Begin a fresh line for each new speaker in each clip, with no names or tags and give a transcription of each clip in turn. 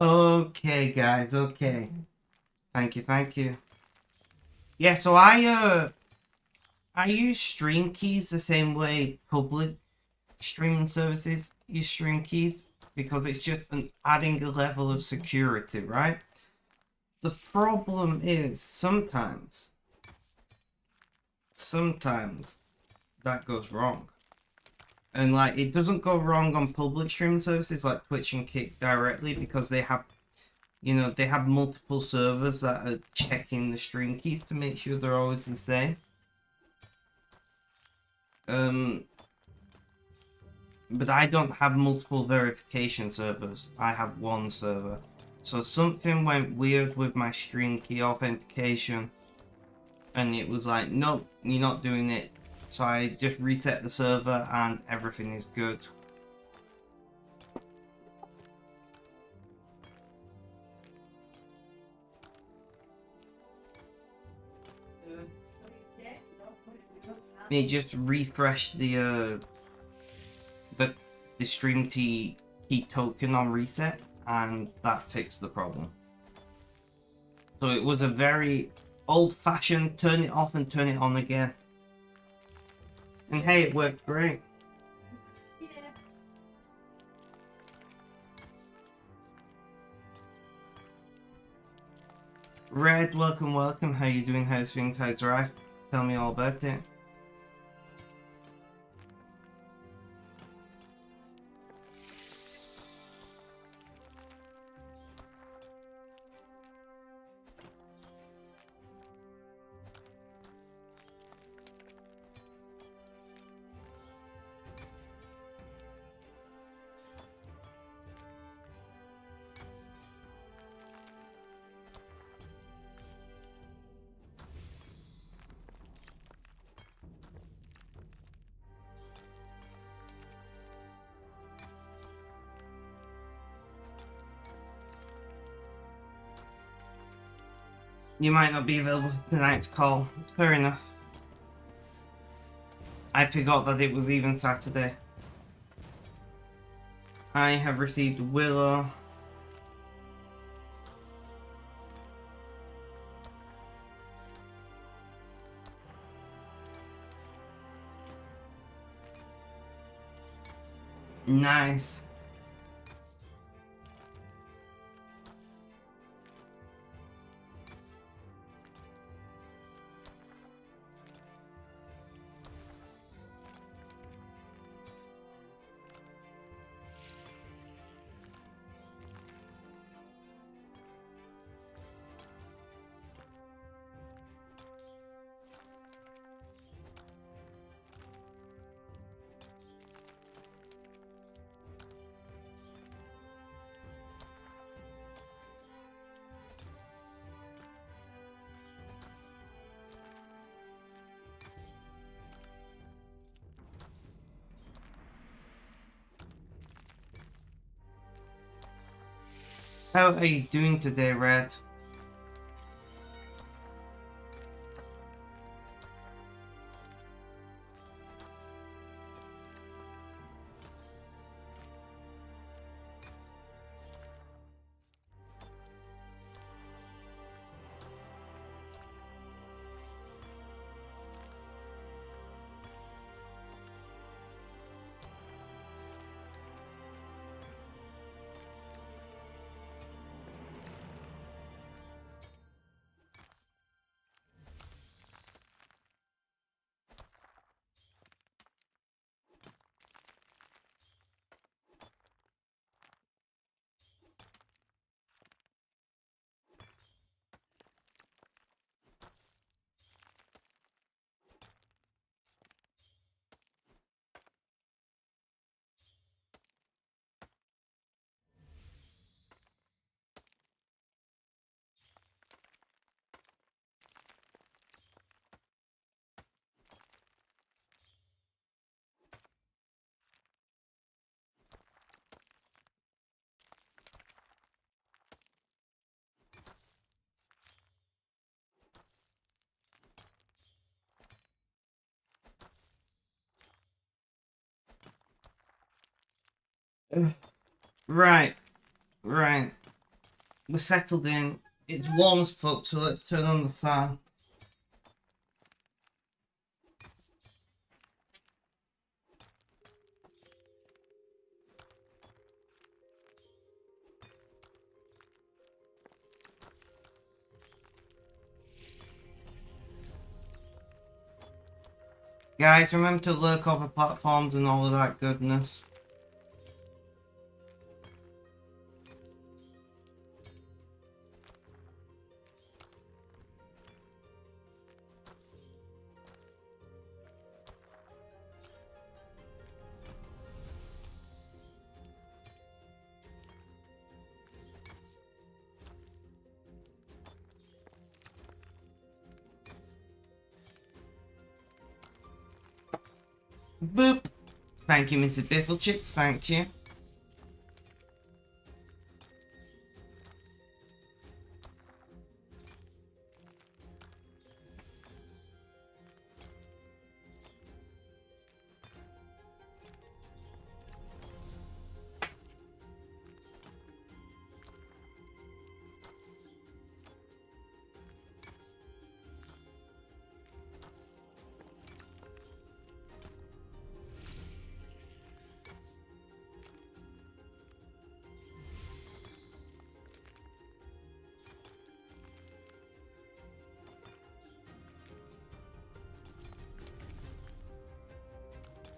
Okay, guys, okay. Thank you, thank you. Yeah, so I use stream keys the same way public streaming services use stream keys because it's just adding a level of security, right? The problem is sometimes that goes wrong. And like it doesn't go wrong on public streaming services like Twitch and Kick directly because they have they have multiple servers that are checking the stream keys to make sure they're always the same. Um, but I don't have multiple verification servers. I have one server. So something went weird with my stream key authentication, and it was like, nope, you're not doing it. So I just reset the server and everything is good. It just refreshed the stream key token on reset, and that fixed the problem. So it was a very old-fashioned turn it off and turn it on again. And hey, it worked great. Red, welcome, welcome. How you doing? How's things? How's life? Tell me all about it. You might not be available for tonight's call. Fair enough. I forgot that it was even Saturday. I have received Willow. Nice. How are you doing today, Red? Right, right. We're settled in. It's warm as fuck, so let's turn on the fan. Guys, remember to lurk over platforms and all of that goodness. Boop! Thank you, Mrs. Bifflechips, thank you.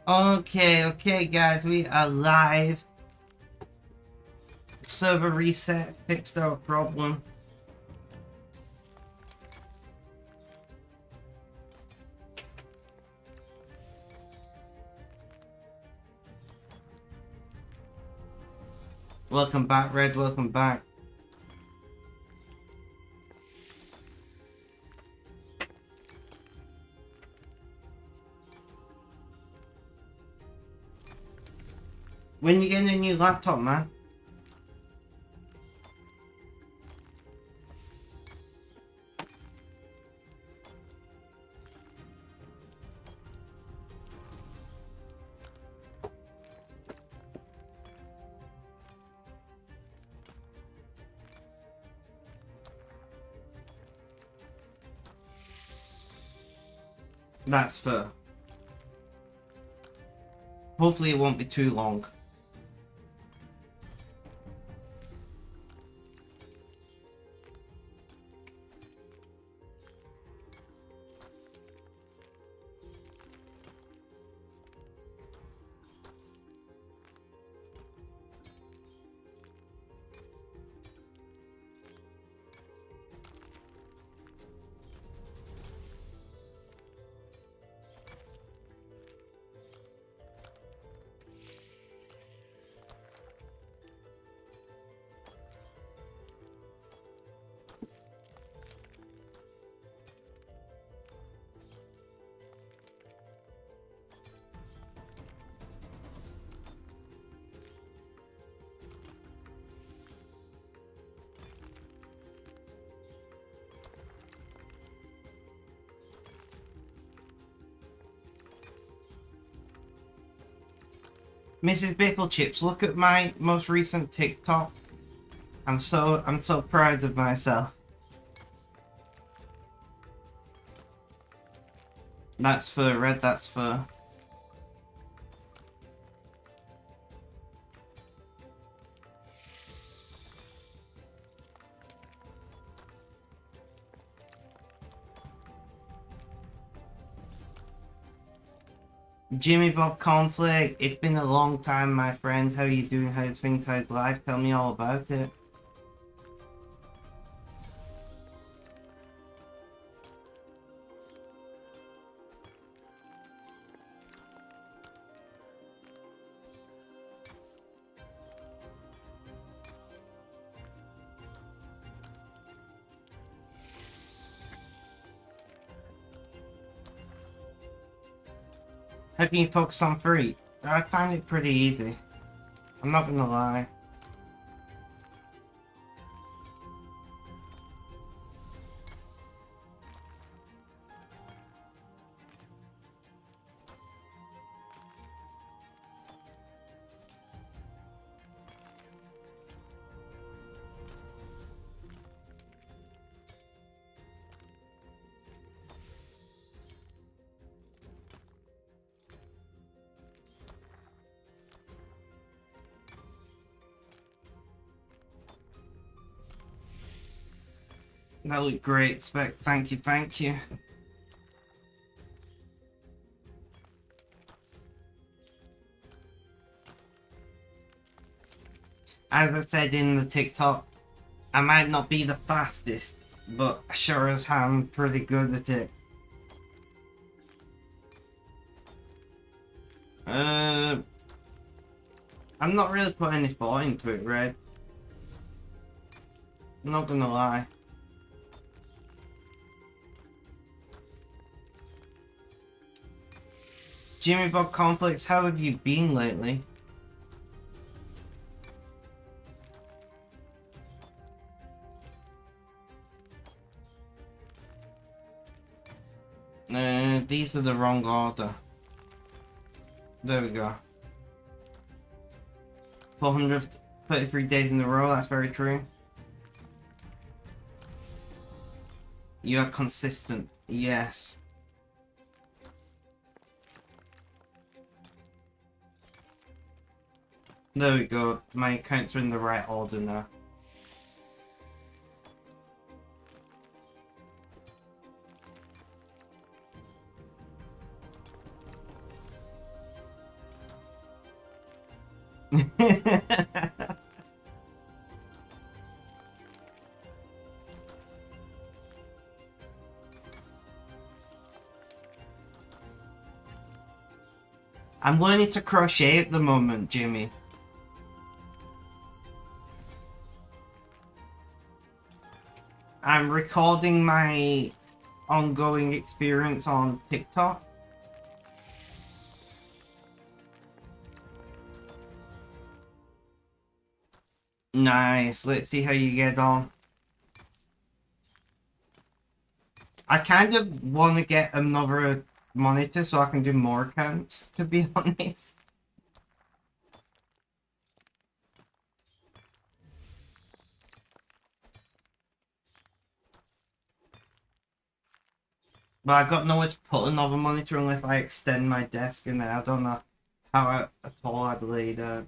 Okay, guys, we are live. Server reset, fixed our problem. Welcome back, Red, welcome back. When you get a new laptop, man? That's fair. Hopefully it won't be too long. Mrs. Bifflechips, look at my most recent TikTok. I'm so proud of myself. That's fair, Red, that's fair. Jimmy Bob Conflict, it's been a long time, my friend. How are you doing? How's things? How's life? Tell me all about it. How can you focus on 3? I find it pretty easy. I'm not gonna lie. That looked great, Spec. Thank you, thank you. As I said in the TikTok, I might not be the fastest, but I sure as I'm pretty good at it. I'm not really putting any thought into it, Red. I'm not gonna lie. Jimmy Bob Conflicts, how have you been lately? These are the wrong order. There we go. 433 days in a row, that's very true. You are consistent, yes. There we go, my accounts are in the right order now. I'm learning to crochet at the moment, Jimmy. I'm recording my ongoing experience on TikTok. Nice, let's see how you get on. I kind of want to get another monitor so I can do more accounts, to be honest. But I've got nowhere to put another monitor unless I extend my desk, and I don't know how at all I'd lay that.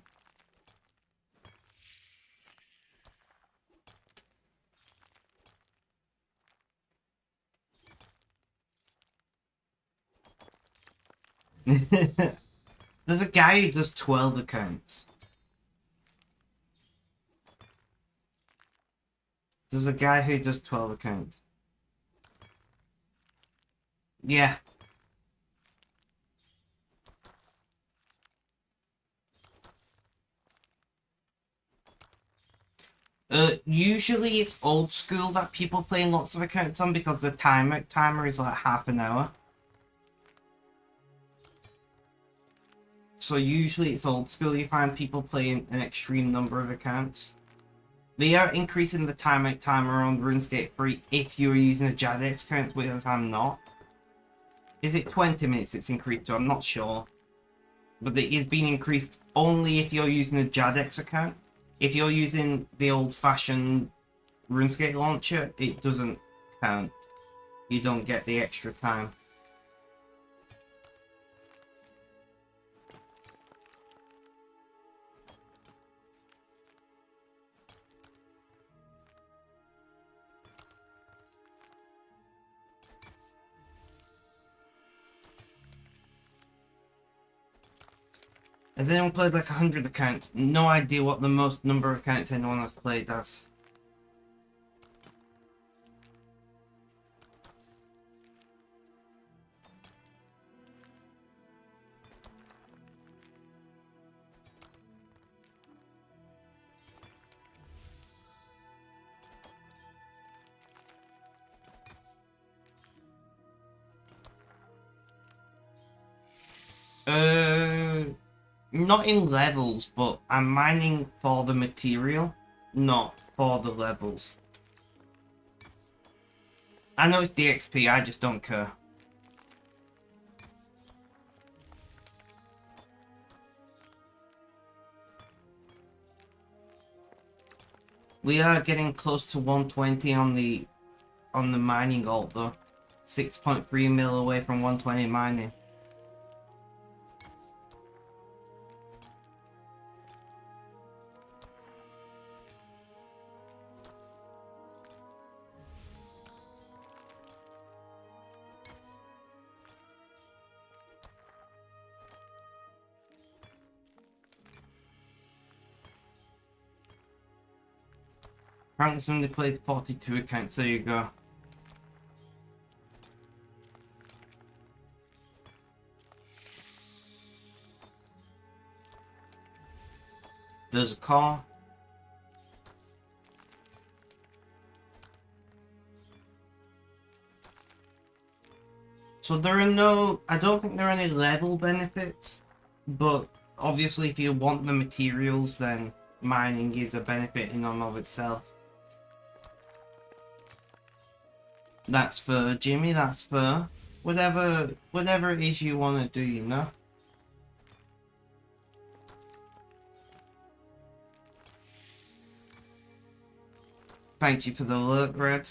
There's a guy who does 12 accounts. There's a guy who does 12 accounts. Yeah. Usually it's old school that people play lots of accounts on because the timer is like half an hour. So usually it's old school, you find people playing an extreme number of accounts. They are increasing the timer on RuneScape 3 if you're using a Jadex account, which I'm not. Is it 20 minutes it's increased to? I'm not sure. But it is being increased only if you're using a Jadex account. If you're using the old-fashioned RuneScape launcher, it doesn't count. You don't get the extra time. Has anyone played like 100 accounts? No idea what the most number of accounts anyone has played as. Not in levels, but I'm mining for the material, not for the levels. I know it's DXP, I just don't care. We are getting close to 120 on the mining alt though. 6.3 mil away from 120 mining. Apparently somebody played 42 accounts, there you go. There's a car. So there are no, I don't think there are any level benefits, but obviously if you want the materials, then mining is a benefit in and of itself. That's fair, Jimmy, that's fair. Whatever it is you want to do, you know? Thank you for the alert, Red.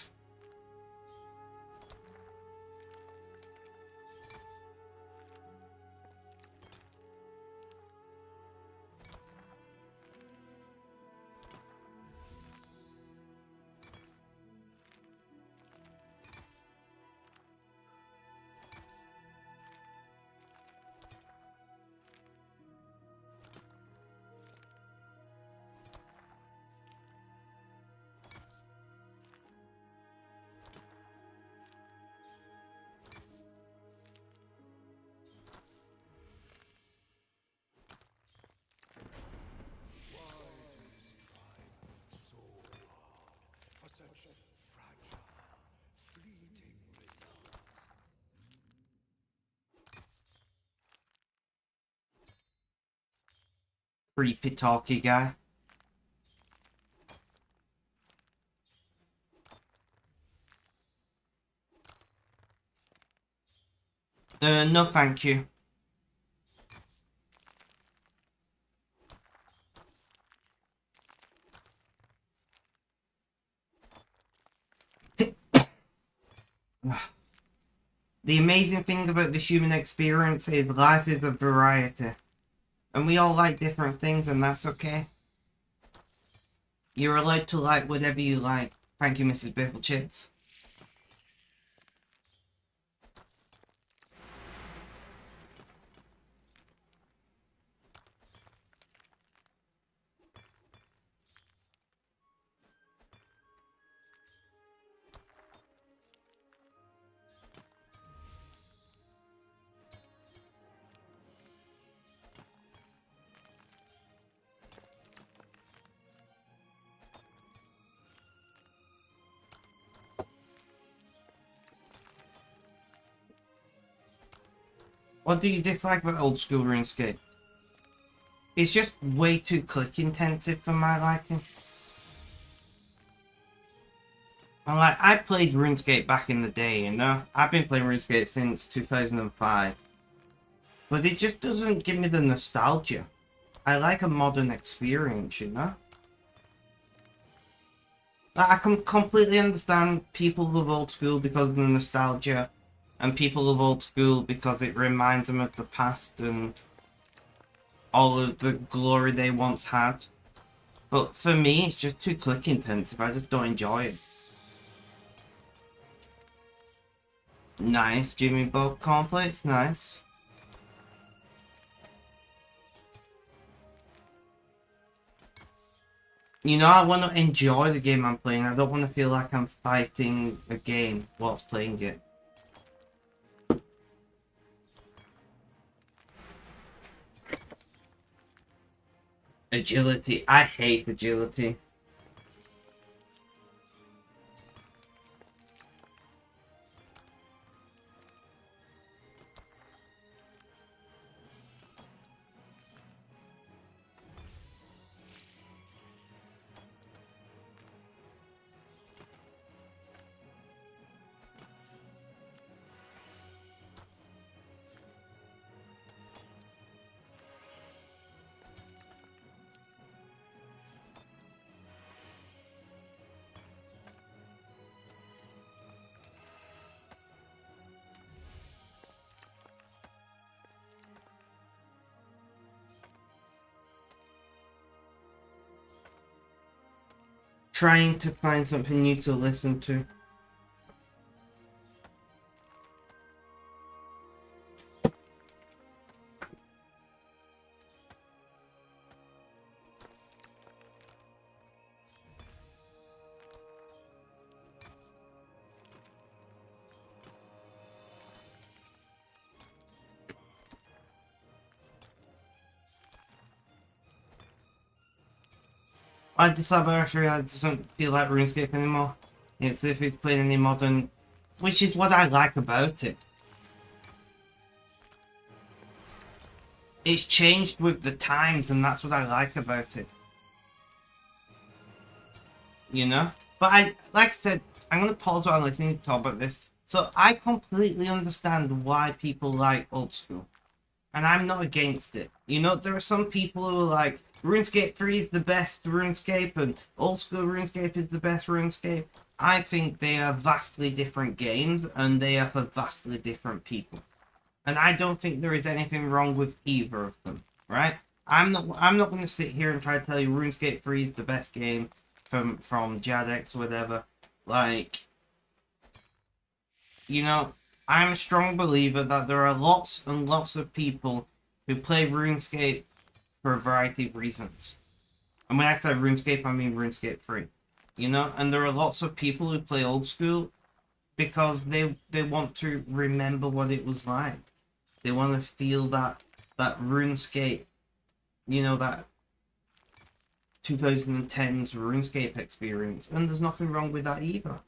Creepy talky guy. No thank you. The amazing thing about the human experience is life is a variety. And we all like different things, and that's okay. You're allowed to like whatever you like. Thank you, Mrs. Biffle Chips. What do you dislike about old school RuneScape? It's just way too click intensive for my liking. And like, I played RuneScape back in the day, you know? I've been playing RuneScape since 2005. But it just doesn't give me the nostalgia. I like a modern experience, you know? Like, I can completely understand people love old school because of the nostalgia. And people love old school because it reminds them of the past and all of the glory they once had. But for me, it's just too click intensive. I just don't enjoy it. Nice, Jimmy Bob Cornflakes, nice. You know, I want to enjoy the game I'm playing. I don't want to feel like I'm fighting a game whilst playing it. Agility. I hate agility. Trying to find something new to listen to. I dislike RS3, I doesn't feel like RuneScape anymore. It's if it's playing any modern, which is what I like about it. It's changed with the times, and that's what I like about it. You know? But like I said, I'm going to pause while I'm listening to talk about this. So I completely understand why people like old school. And I'm not against it. You know, there are some people who are like, RuneScape 3 is the best RuneScape, and old school RuneScape is the best RuneScape. I think they are vastly different games, and they are for vastly different people. And I don't think there is anything wrong with either of them, right? I'm not going to sit here and try to tell you RuneScape 3 is the best game from Jadex or whatever. Like, you know, I'm a strong believer that there are lots and lots of people who play RuneScape for a variety of reasons. And when I say RuneScape, I mean RuneScape 3. You know, and there are lots of people who play old school because they want to remember what it was like. They want to feel that RuneScape, you know, that 2010's RuneScape experience. And there's nothing wrong with that either.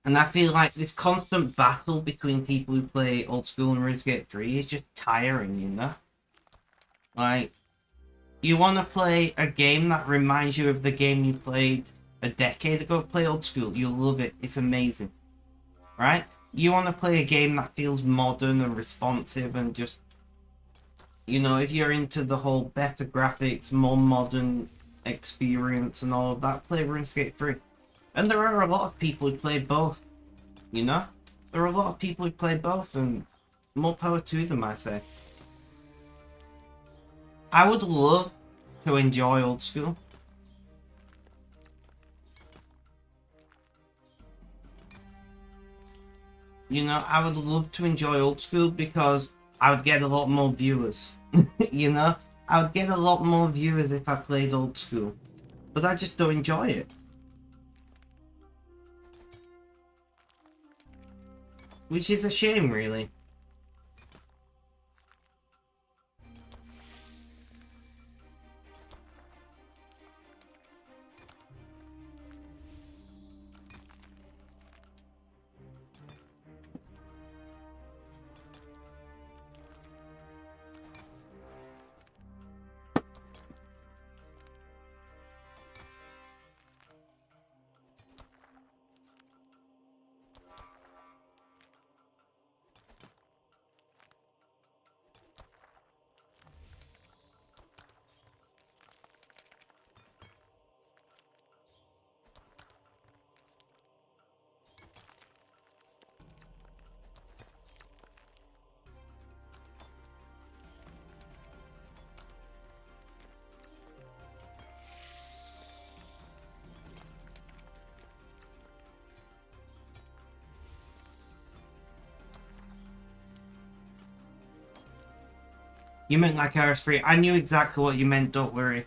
And I feel like this constant battle between people who play old school and RuneScape 3 is just tiring, you know? Like, you want to play a game that reminds you of the game you played a decade ago, play old school. You'll love it. It's amazing. Right? You want to play a game that feels modern and responsive and just, you know, if you're into the whole better graphics, more modern experience and all of that, play RuneScape 3. And there are a lot of people who play both, you know? There are a lot of people who play both, and more power to them, I say. I would love to enjoy old school. You know, I would love to enjoy old school because I would get a lot more viewers. You know? I would get a lot more viewers if I played old school. But I just don't enjoy it. Which is a shame, really. You meant like RS3. I knew exactly what you meant, don't worry.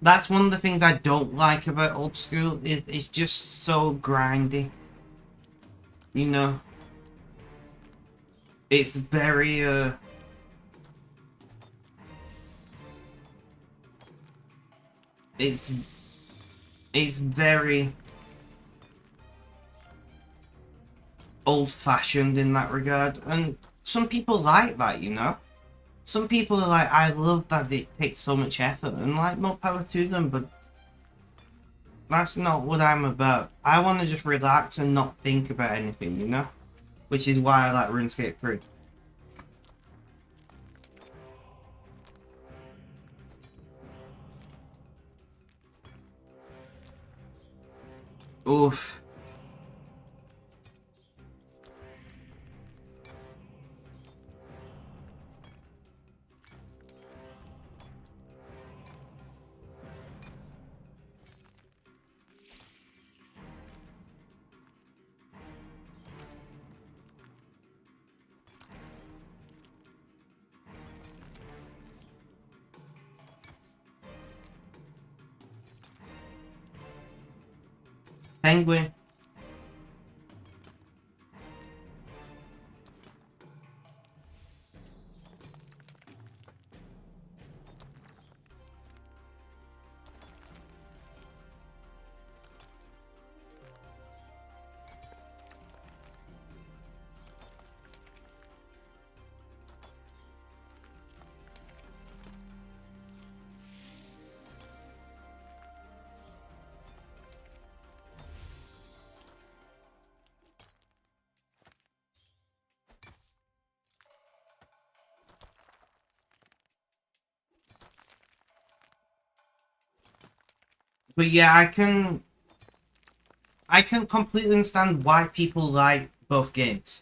That's one of the things I don't like about old school, is it's just so grindy. You know? It's very, It's very old-fashioned in that regard, and some people like that, you know? Some people are like, I love that it takes so much effort, and like, more power to them, but that's not what I'm about. I want to just relax and not think about anything, you know? Which is why I like RuneScape 3. Oof. Penguin. But yeah, I can completely understand why people like both games.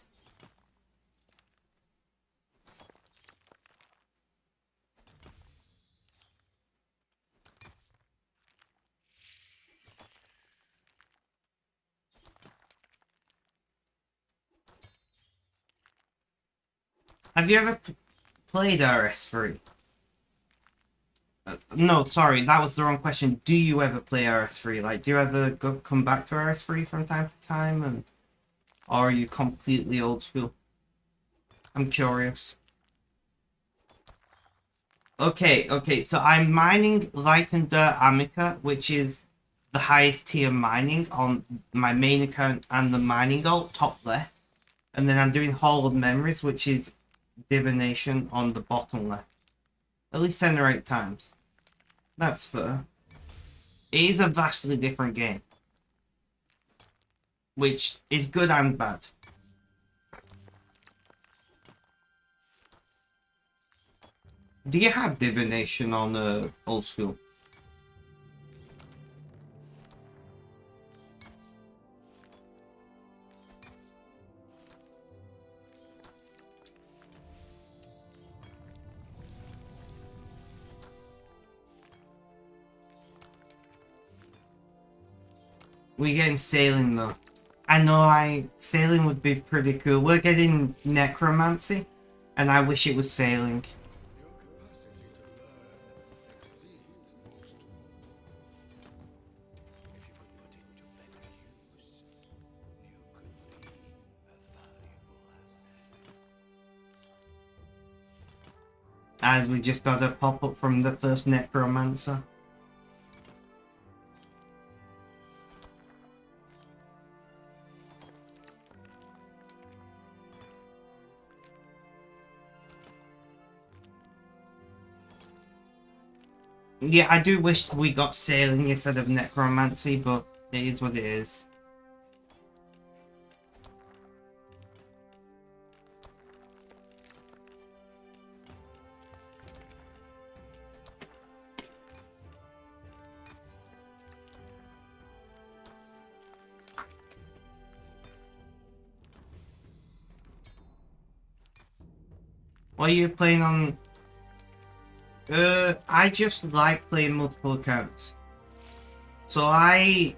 Have you ever played RS3? No, sorry, that was the wrong question. Do you ever play RS3? Like, do you ever come back to RS3 from time to time, or are you completely old school? I'm curious. Okay, so I'm mining Light and Dirt Amica, which is the highest tier mining on my main account and the mining alt, top left. And then I'm doing Hall of Memories, which is divination on the bottom left. At least 7 or 8 times. That's fair. It is a vastly different game. Which is good and bad. Do you have divination on old school? We're getting sailing though. I know sailing would be pretty cool. We're getting necromancy, and I wish it was sailing. As we just got a pop-up from the first necromancer. Yeah, I do wish we got sailing instead of necromancy, but it is what it is. What are you playing on? I just like playing multiple accounts. So I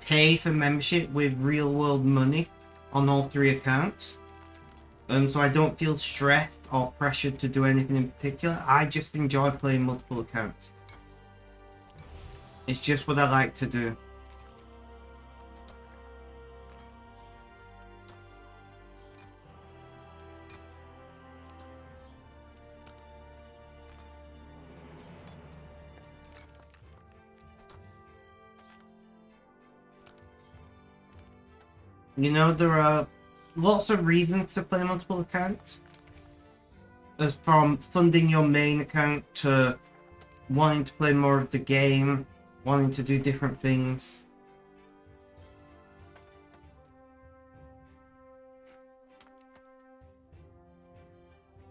pay for membership with real world money on all 3 accounts. So I don't feel stressed or pressured to do anything in particular. I just enjoy playing multiple accounts. It's just what I like to do. You know, there are lots of reasons to play multiple accounts. As from funding your main account to wanting to play more of the game, wanting to do different things.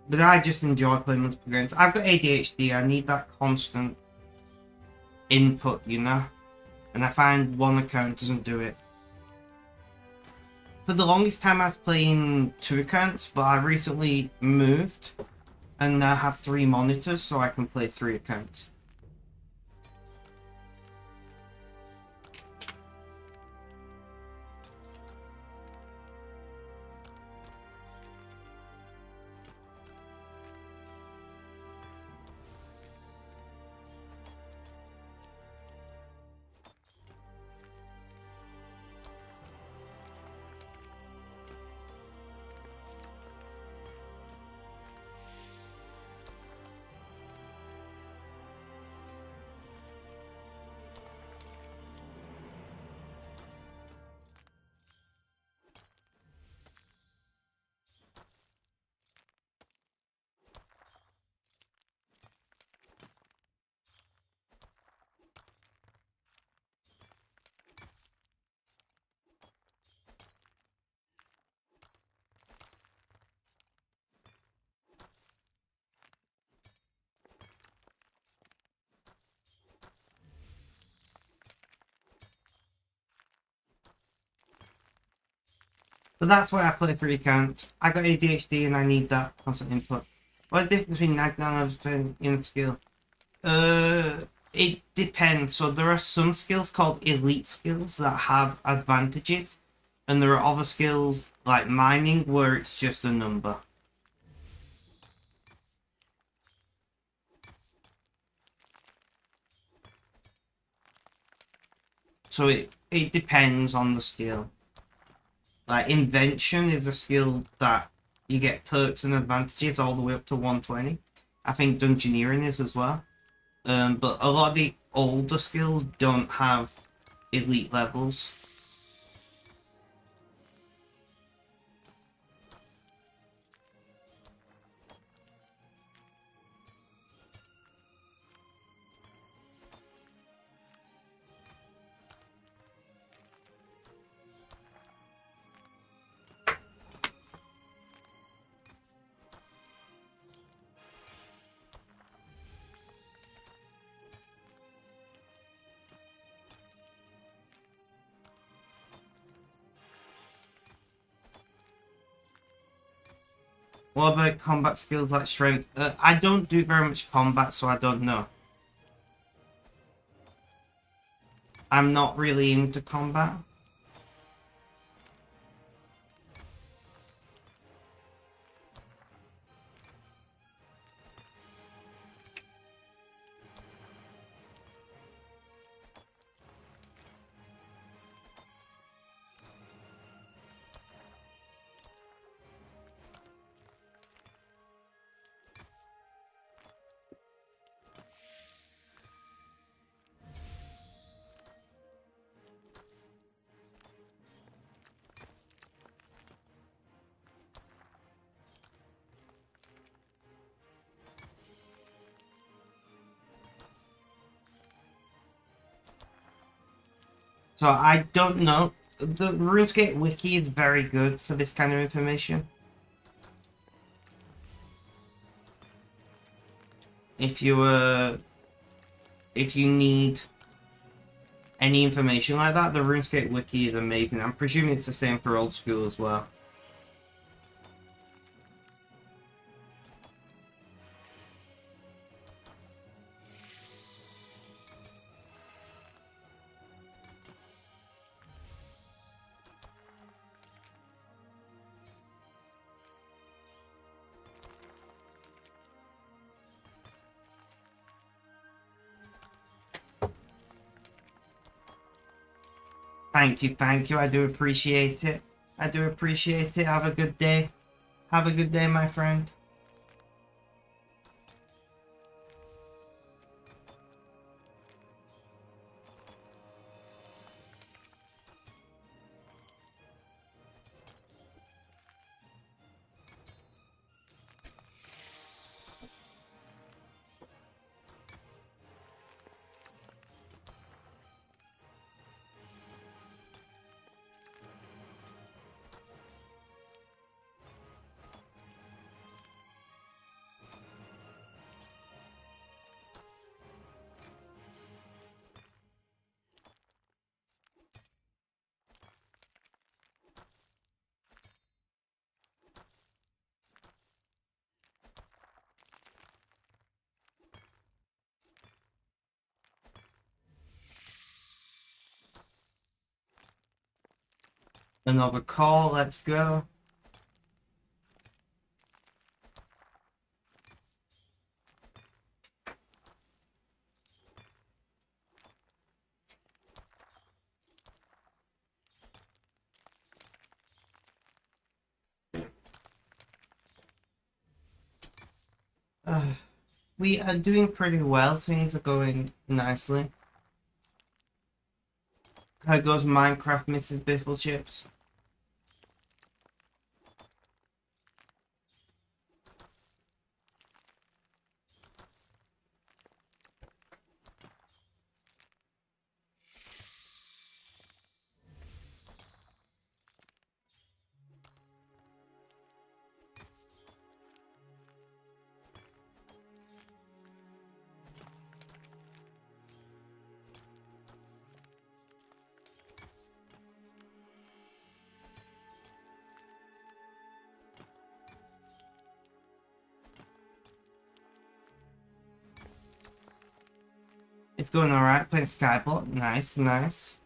But I just enjoy playing multiple games. I've got ADHD, I need that constant input, you know? And I find one account doesn't do it. For the longest time I was playing 2 accounts, but I recently moved and now have 3 monitors so I can play 3 accounts. But that's why I play 3 accounts. I got ADHD and I need that constant input. What's the difference between 99 in skill? It depends. So there are some skills called elite skills that have advantages, and there are other skills like mining where it's just a number. So it depends on the skill. Like invention is a skill that you get perks and advantages all the way up to 120. I think dungeoneering is as well. But a lot of the older skills don't have elite levels. What about combat skills like strength? I don't do very much combat, so I don't know. I'm not really into combat. So I don't know. The RuneScape wiki is very good for this kind of information. If if you need any information like that, the RuneScape wiki is amazing. I'm presuming it's the same for old school as well. Thank you, thank you. I do appreciate it. I do appreciate it. Have a good day. Have a good day, my friend. Another call, let's go. We are doing pretty well. Things are going nicely. How goes Minecraft, Mrs. Biffle Chips? It's going alright, playing Skybot. Nice, nice.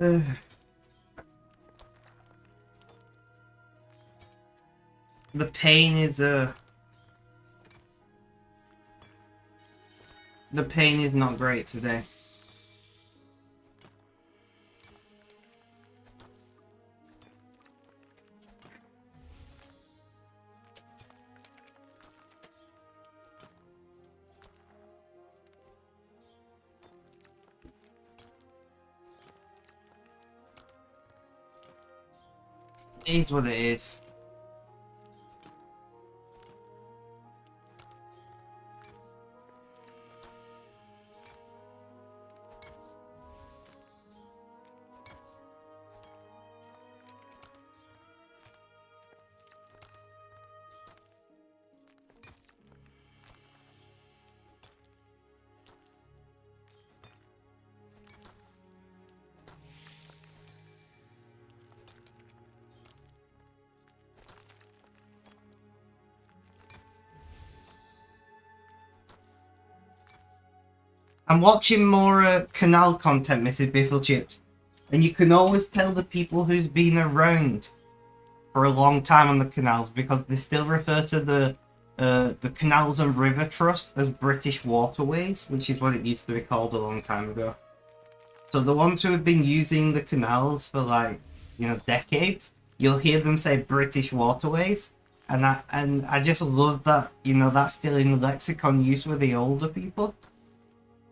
The pain is not great today. It is what it is. I'm watching more canal content, Mrs. Bifflechips, and you can always tell the people who's been around for a long time on the canals because they still refer to the Canals and River Trust as British Waterways, which is what it used to be called a long time ago. So the ones who have been using the canals for like, you know, decades, you'll hear them say British Waterways, and I just love that, you know, that's still in lexicon use with the older people.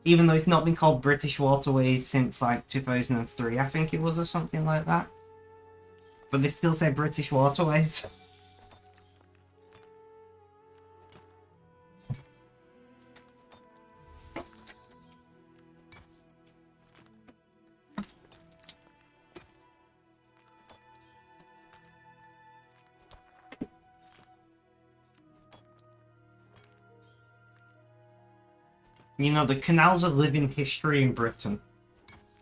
Even though it's not been called British Waterways since like 2003, I think it was, or something like that. But they still say British Waterways. You know, the canals are living history in Britain.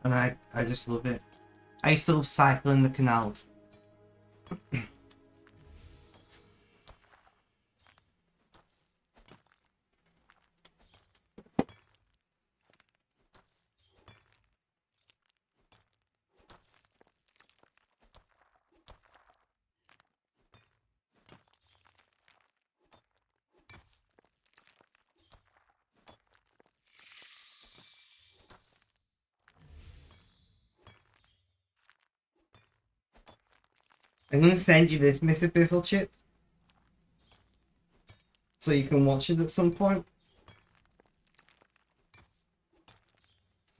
And I just love it. I used to love cycling the canals. I'm going to send you this, Mr. Bifflechip, so you can watch it at some point.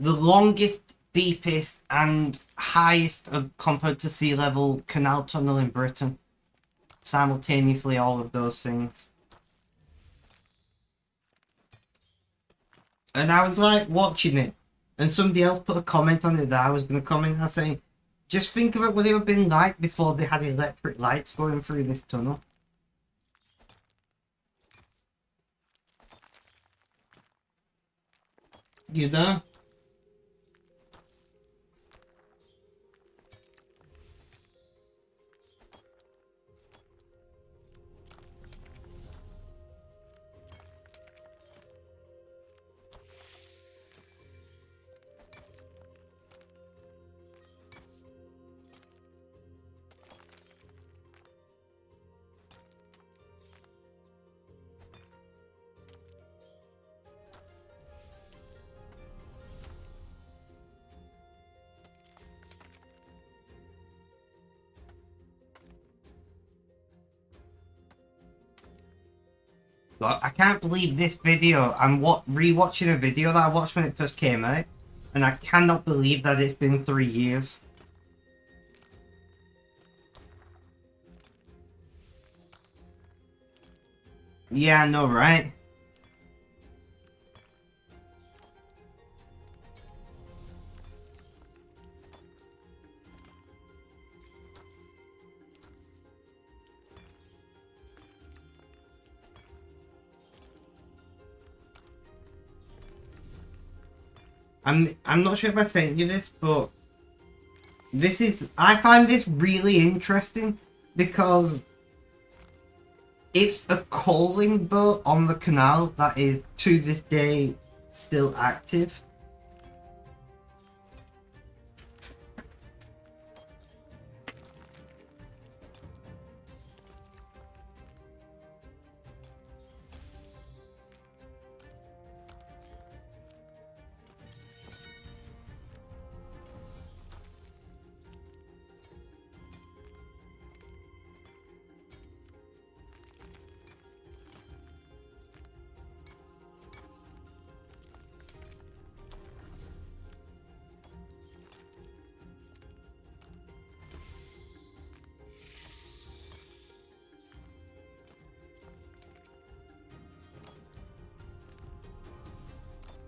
The longest, deepest, and highest compared to sea level canal tunnel in Britain. Simultaneously, all of those things. And I was like watching it, and somebody else put a comment on it that I was going to comment on, saying, just think about what it would have been like before they had electric lights going through this tunnel. You know? But I can't believe this video. I'm rewatching a video that I watched when it first came out, and I cannot believe that it's been 3 years. Yeah, I know, right? I'm not sure if I sent you this, but I find this really interesting because it's a calling boat on the canal that is to this day still active.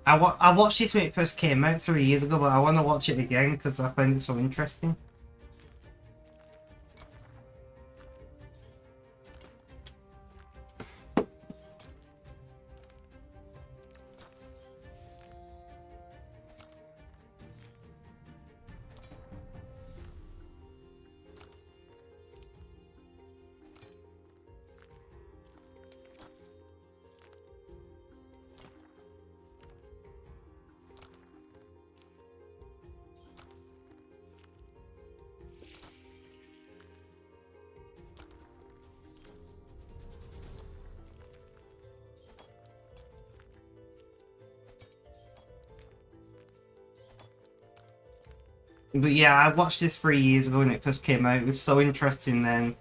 I watched this when it first came out 3 years ago, but I want to watch it again because I find it so interesting. But yeah, I watched this 3 years ago when it first came out. It was so interesting then.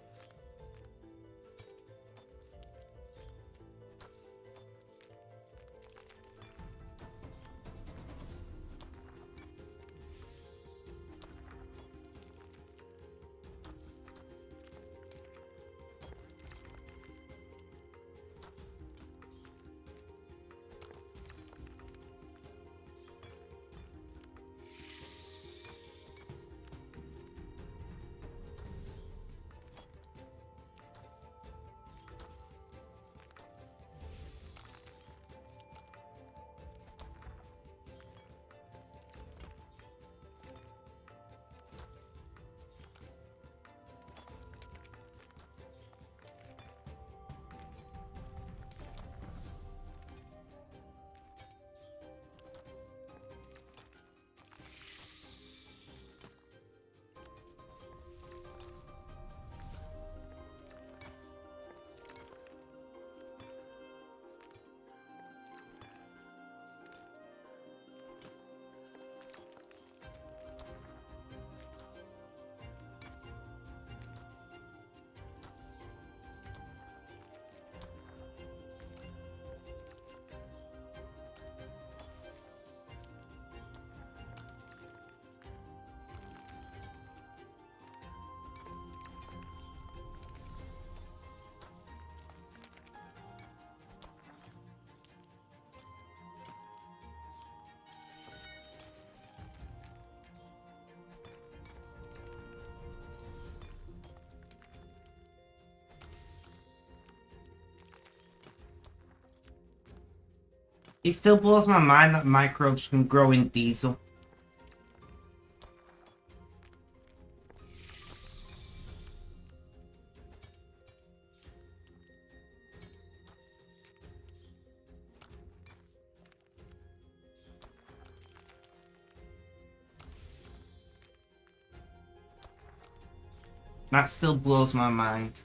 It still blows my mind that microbes can grow in diesel. That still blows my mind.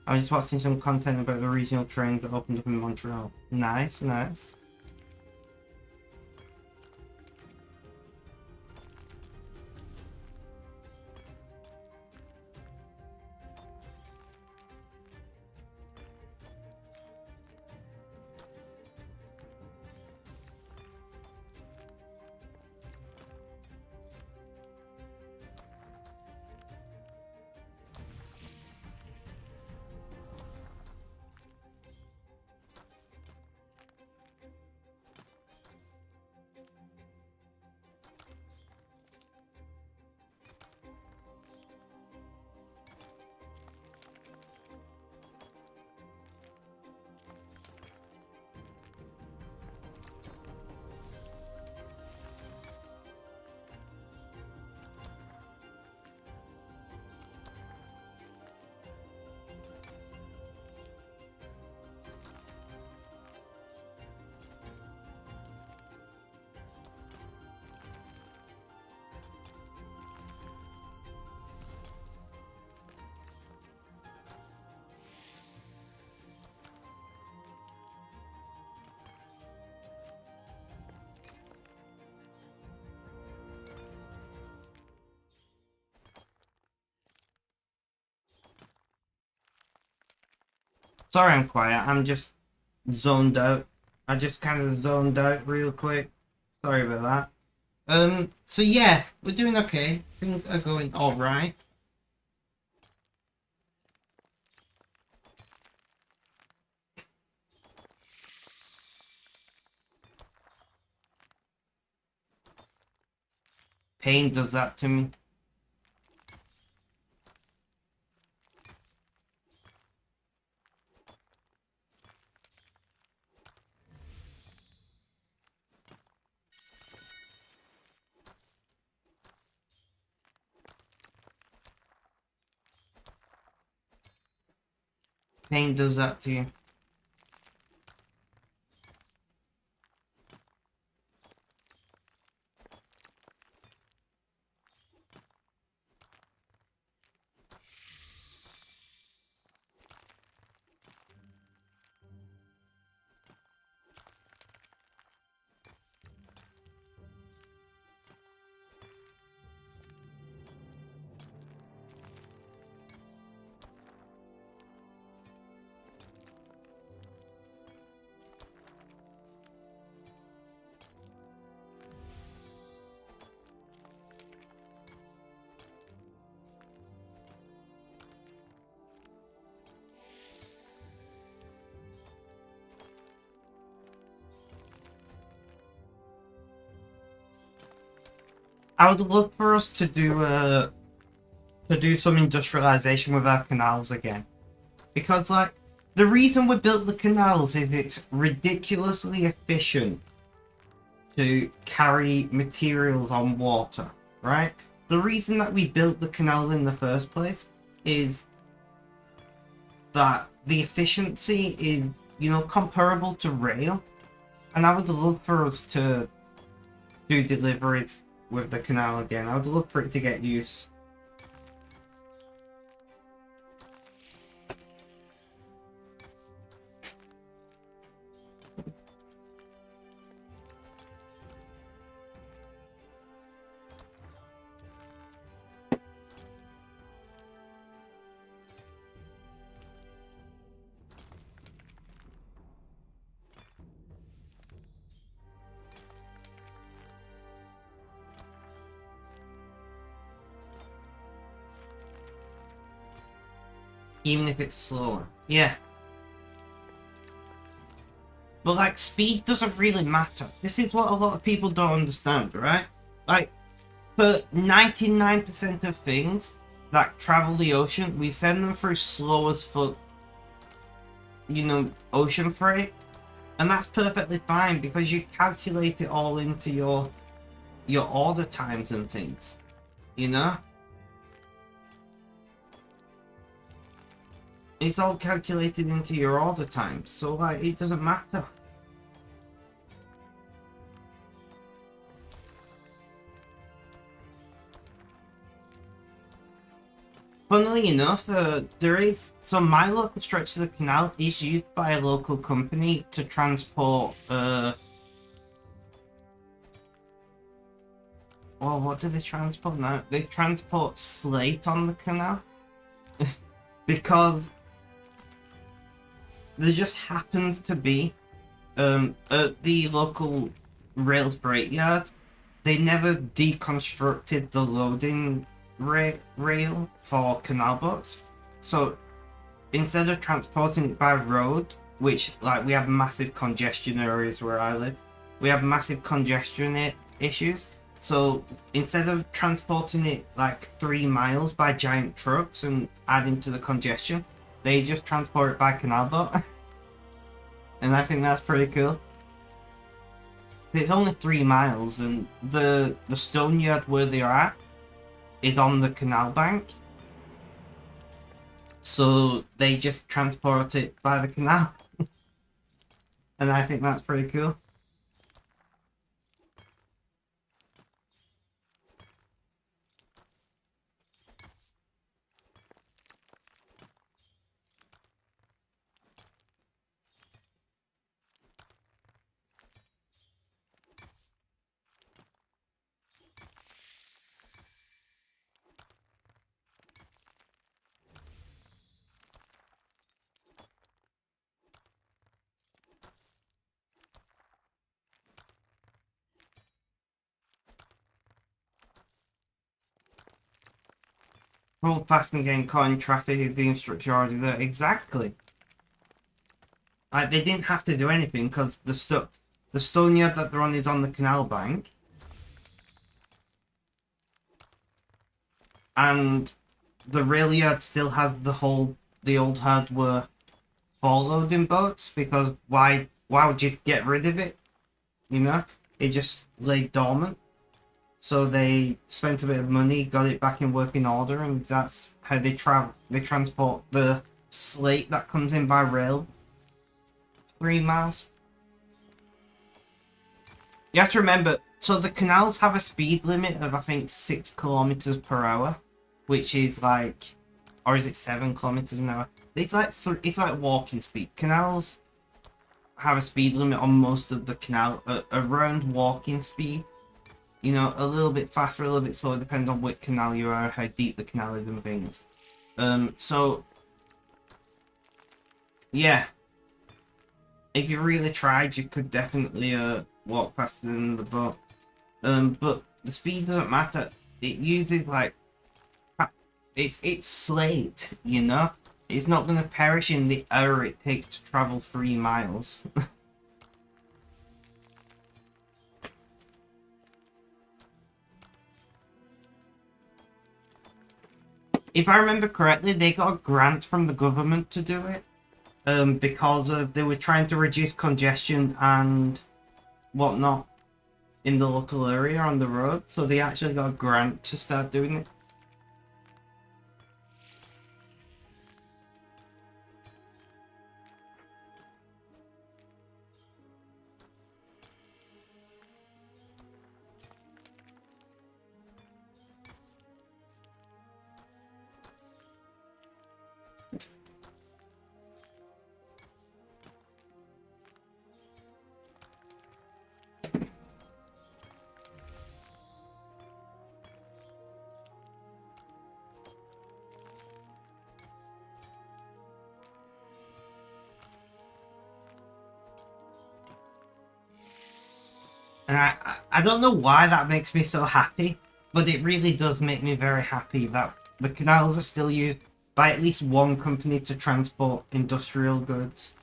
I was just watching some content about the regional trains that opened up in Montreal. Nice, nice. Sorry I'm quiet, I'm just zoned out. I just kind of zoned out real quick. Sorry about that. So yeah, we're doing okay. Things are going alright. Pain does that to me. Pain does that to you. I would love for us to do some industrialization with our canals again. Because like the reason we built the canals is it's ridiculously efficient to carry materials on water, right? The reason that we built the canal in the first place is that the efficiency is, you know, comparable to rail. And I would love for us to do deliveries with the canal again. I would love for it to get use. Even if it's slower. Yeah. But like speed doesn't really matter. This is what a lot of people don't understand, right? Like for 99% of things that travel the ocean, we send them through slow as fuck, you know, ocean freight. And that's perfectly fine because you calculate it all into your order times and things. You know? It's all calculated into your order times, so like it doesn't matter. funnily enough, there is so my local stretch of the canal is used by a local company to transport. Well, what do they transport now? They transport slate on the canal because there just happens to be at the local rail freight yard. They never deconstructed the loading rail for canal boats, so instead of transporting it by road, which like we have massive congestion areas where I live, we have massive congestion issues. So instead of transporting it like 3 miles by giant trucks and adding to the congestion, they just transport it by canal boat. And I think that's pretty cool. It's only 3 miles, and the stone yard where they're at is on the canal bank. So they just transport it by the canal. And I think that's pretty cool. Roll past and getting caught in traffic if the instructor already there. Exactly. Like, they didn't have to do anything because the stone yard that they're on is on the canal bank. And the rail yard still has the old hardware for loading boats, because why would you get rid of it? You know? It just lay dormant. So they spent a bit of money, got it back in working order, and that's how they transport the slate that comes in by rail 3 miles. You have to remember, so the canals have a speed limit of I think 6 kilometers per hour, which is like, or is it 7 kilometers an hour? It's like walking speed. Canals have a speed limit on most of the canal around walking speed. You know, a little bit faster, a little bit slower, depending on which canal you are, how deep the canal is and things. So, yeah. If you really tried, you could definitely walk faster than the boat. But the speed doesn't matter. It uses like... It's slate, you know? It's not going to perish in the hour it takes to travel 3 miles. If I remember correctly, they got a grant from the government to do it. Because they were trying to reduce congestion and whatnot in the local area on the road. So they actually got a grant to start doing it. And I don't know why that makes me so happy, but it really does make me very happy that the canals are still used by at least one company to transport industrial goods.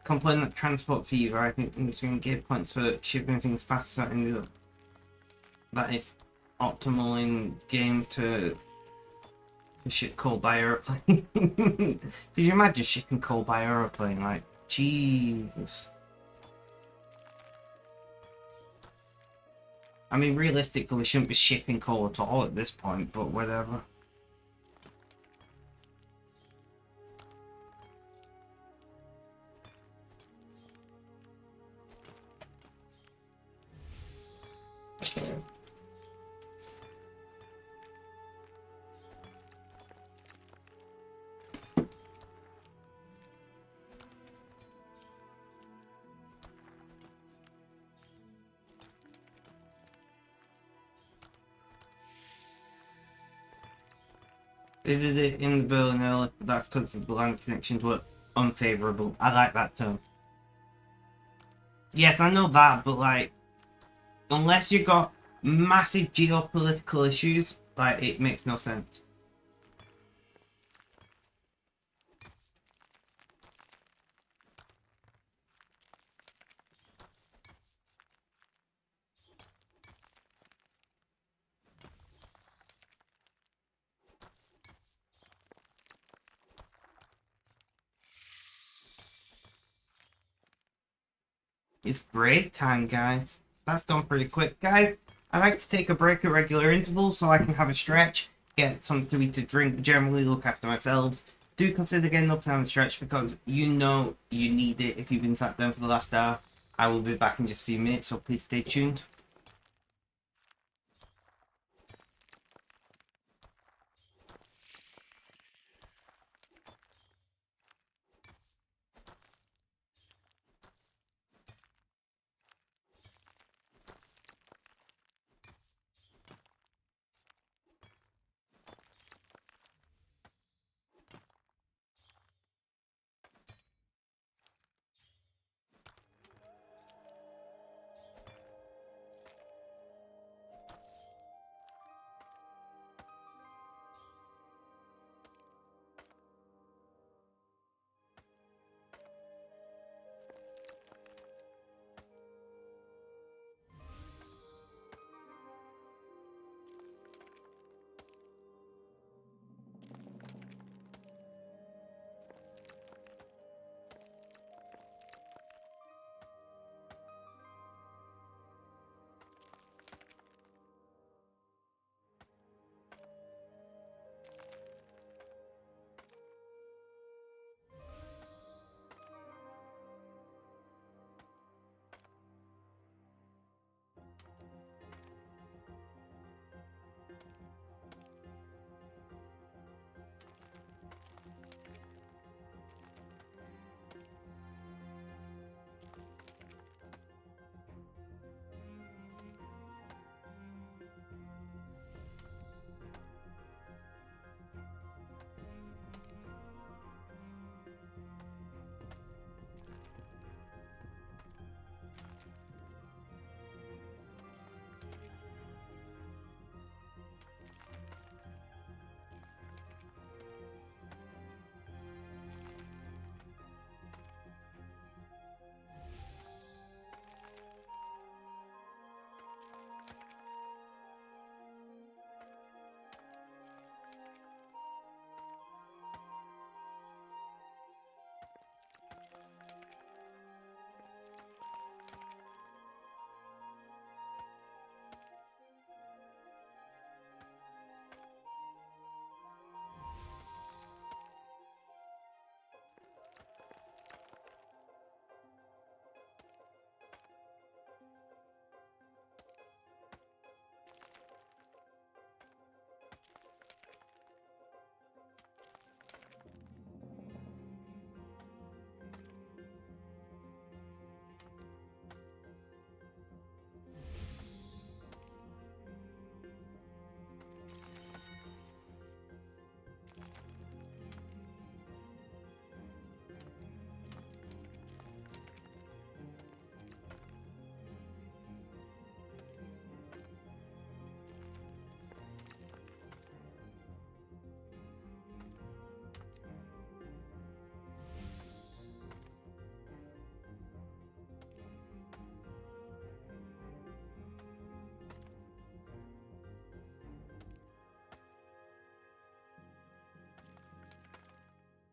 Complain that transport fever, I think it's going to give points for shipping things faster and that is optimal in game to ship coal by aeroplane. Could you imagine shipping coal by aeroplane? Like, Jesus. I mean, realistically, we shouldn't be shipping coal at all at this point, but whatever. They did it in the Berlin early, but that's because the land connections were unfavourable. I like that term. Yes, I know that, but like, unless you've got massive geopolitical issues, like, it makes no sense. It's break time, guys. That's gone pretty quick. Guys, I like to take a break at regular intervals so I can have a stretch, get something to eat, to drink, generally look after myself. Do consider getting up and having a stretch because you know you need it if you've been sat down for the last hour. I will be back in just a few minutes, so please stay tuned.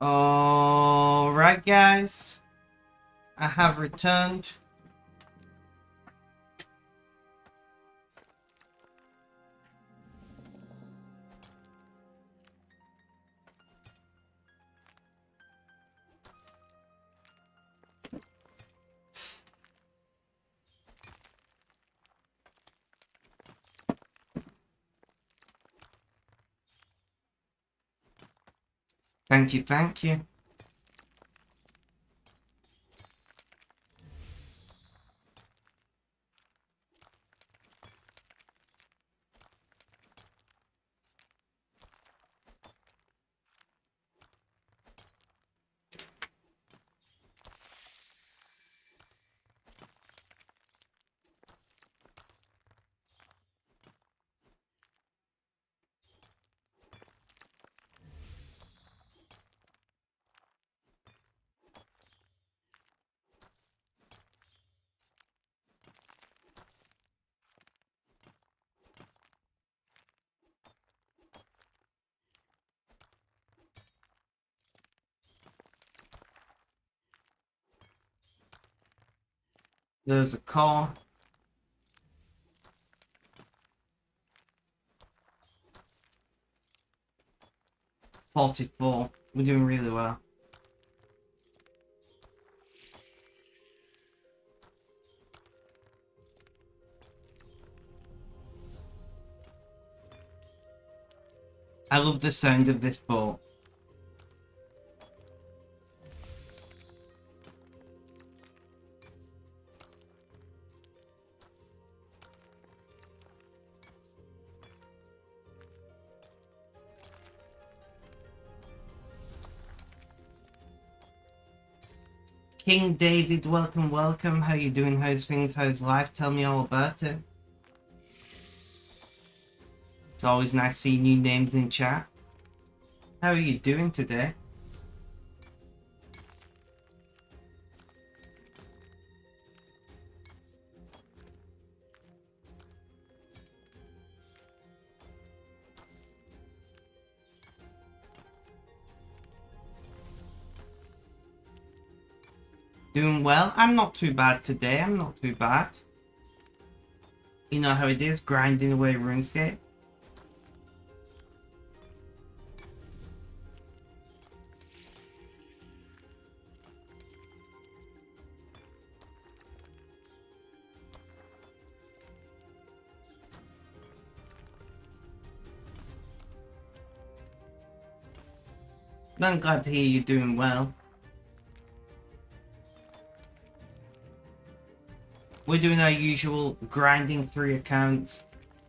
Alright, guys. I have returned. Thank you, thank you. There's a car. $44. We're doing really well. I love the sound of this boat. King David, welcome, welcome. How you doing? How's things? How's life? Tell me all about it. It's always nice seeing new names in chat. How are you doing today? Doing well. I'm not too bad today. I'm not too bad. You know how it is, grinding away RuneScape. I'm glad to hear you're doing well. We're doing our usual grinding through accounts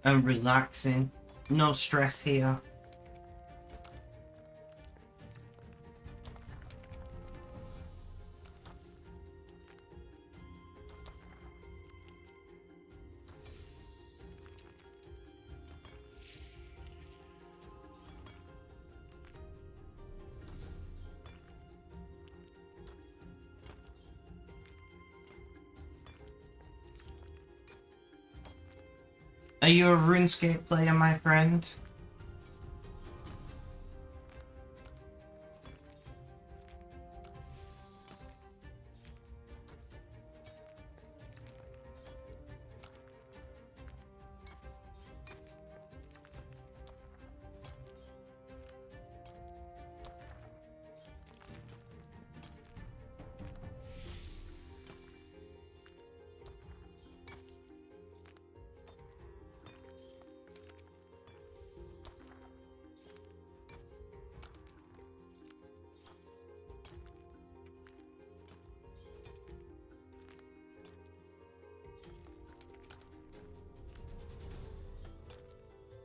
and relaxing. No stress here. Are you a RuneScape player, my friend?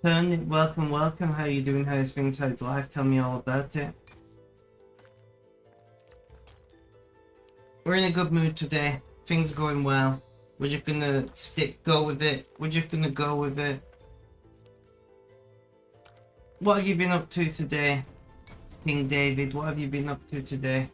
Turn, welcome, welcome. How you doing? How's things? How's life? Tell me all about it. We're in a good mood today. Things are going well. We're just gonna go with it. We're just gonna go with it. What have you been up to today, King David? What have you been up to today?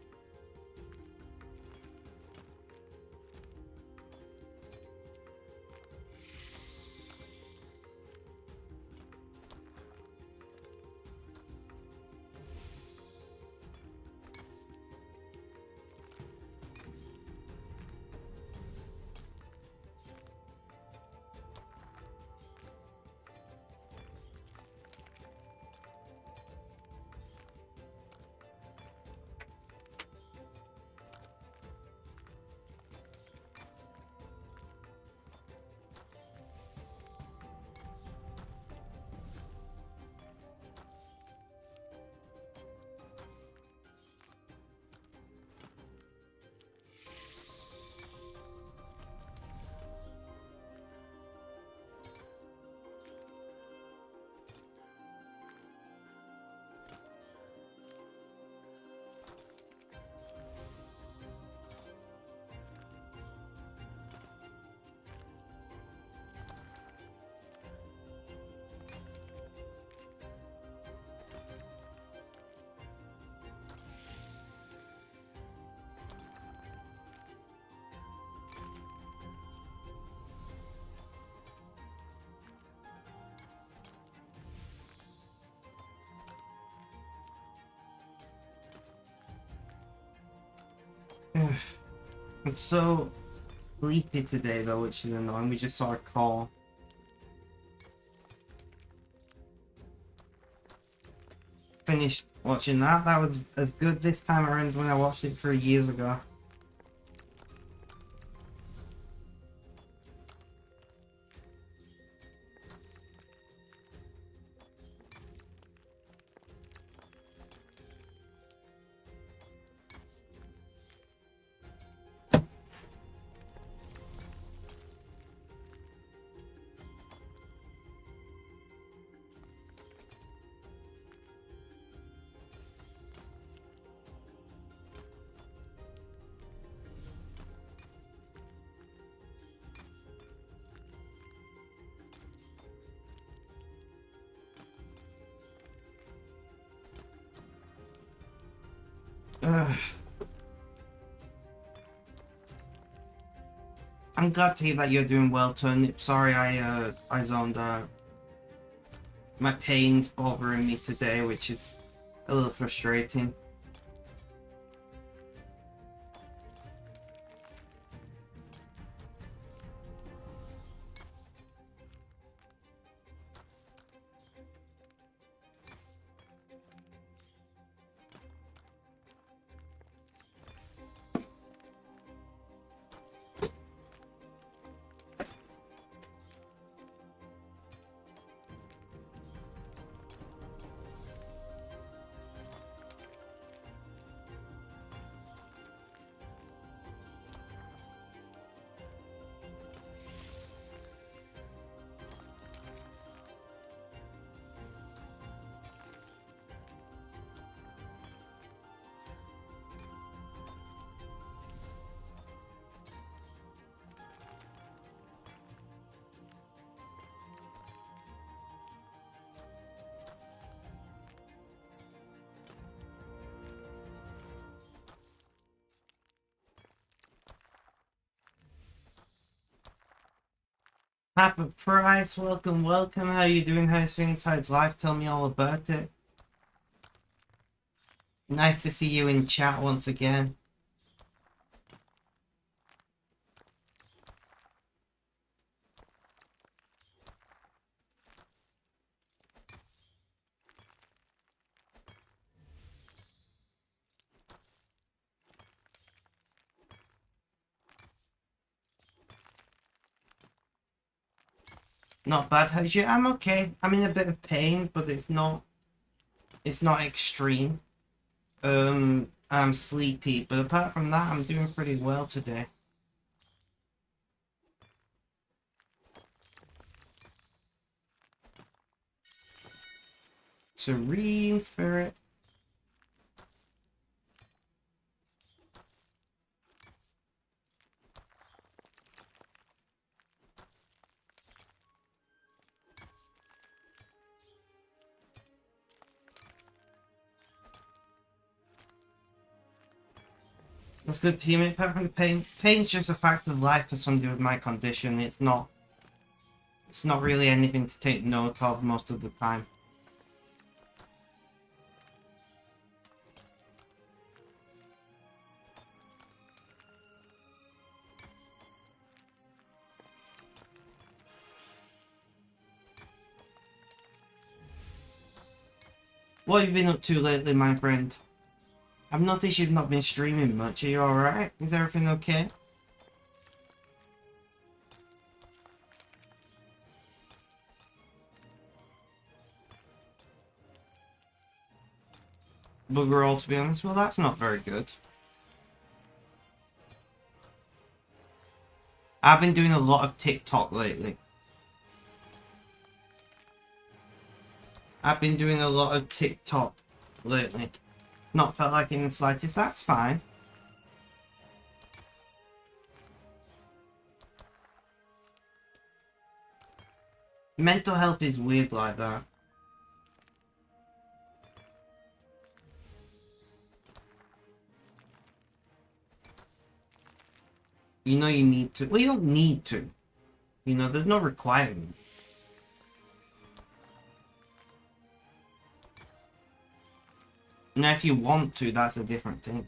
So sleepy today though, which is annoying. We just saw a call. Finished watching that. That was as good this time around when I watched it 3 years ago. Ugh. I'm glad to hear that you're doing well, Turnip. Sorry I zoned out. My pain's bothering me today, which is a little frustrating. Papa Price, welcome, welcome. How you doing? How's things? How's life? Tell me all about it. Nice to see you in chat once again. Not bad. How's you? I'm okay. I'm in a bit of pain, but it's not extreme. I'm sleepy, but apart from that, I'm doing pretty well today. Serene spirit. That's good, teammate. Apart from the pain, pain's just a fact of life for somebody with my condition. It's not really anything to take note of most of the time. What have you been up to lately, my friend? I've noticed you've not been streaming much. Are you alright? Is everything okay? Bugger all, to be honest. Well, that's not very good. I've been doing a lot of TikTok lately. Not felt like it in the slightest. That's fine. Mental health is weird like that. You know you need to. Well, you don't need to. You know, there's no requirement. Now, if you want to, that's a different thing.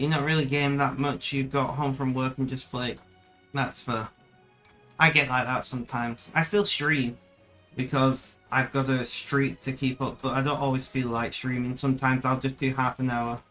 You're not really game that much. You got home from work and just flake. That's fair. I get like that sometimes. I still stream because I've got a streak to keep up, but I don't always feel like streaming. Sometimes I'll just do half an hour.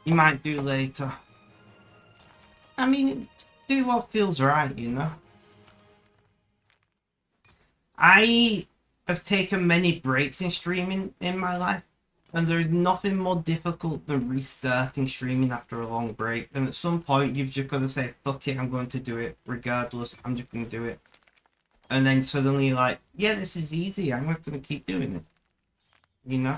You might do later. I mean, do what feels right, you know? I have taken many breaks in streaming in my life, and there's nothing more difficult than restarting streaming after a long break. And at some point, you've just got to say, fuck it, I'm going to do it. Regardless, I'm just going to do it. And then suddenly you're like, yeah, this is easy. I'm just going to keep doing it. You know?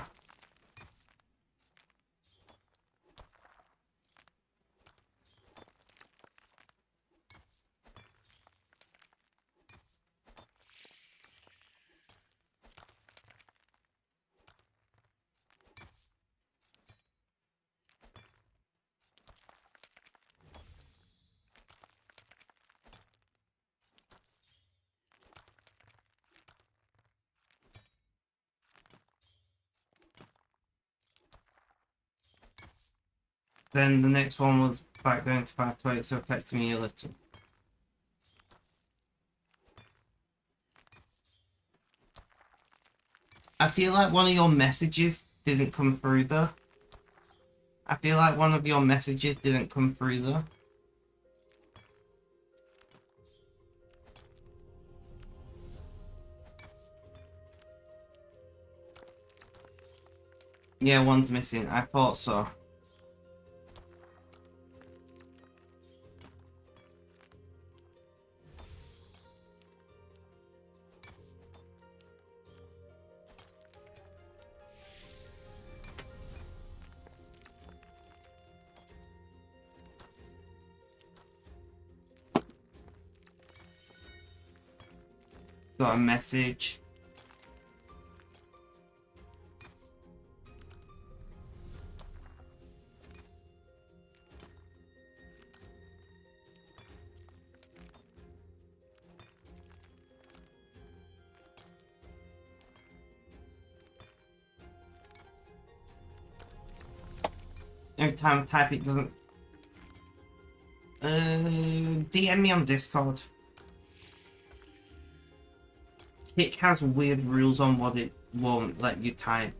Then the next one was back down to 5 to 8, so affecting me a little. I feel like one of your messages didn't come through though. I feel like one of your messages didn't come through though. Yeah, one's missing. I thought so. Got a message. Every time I type it doesn't... DM me on Discord. Kick has weird rules on what it won't let you type.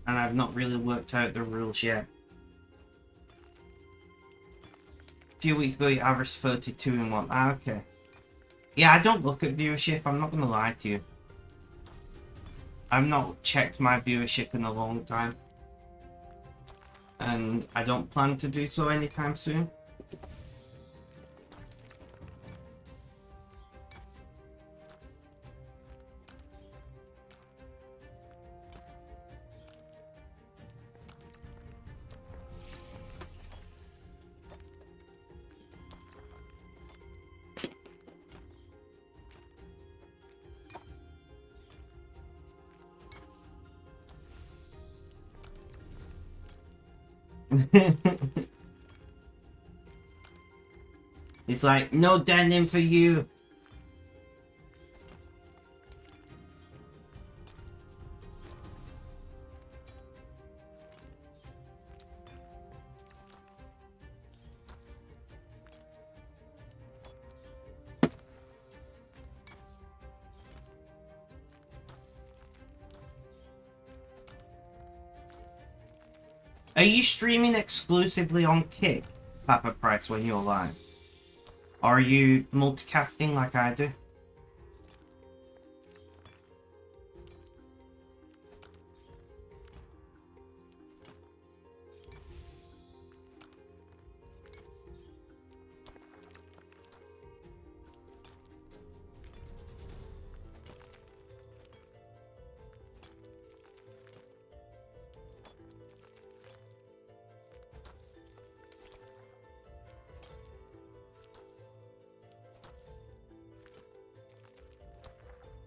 And I've not really worked out the rules yet. A few weeks ago you averaged 32 in one. Ah, okay. Yeah, I don't look at viewership, I'm not gonna lie to you. I've not checked my viewership in a long time. And I don't plan to do so anytime soon. It's like, no denim for you. Are you streaming exclusively on Kick, Papa Price, when you're live? Or are you multicasting like I do?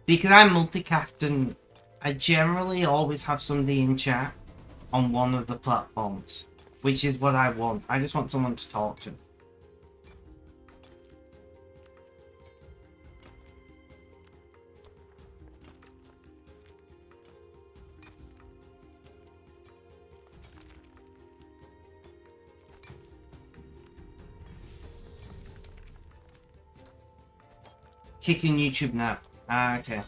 See, because I multicast and I generally always have somebody in chat on one of the platforms, which is what I want. I just want someone to talk to. Kicking YouTube now. Ah, okay.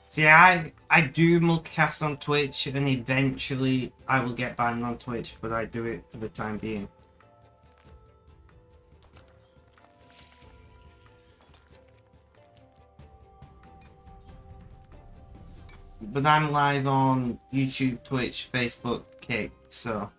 See, I do multicast on Twitch, and eventually I will get banned on Twitch, but I do it for the time being. But I'm live on YouTube, Twitch, Facebook, Kick, so...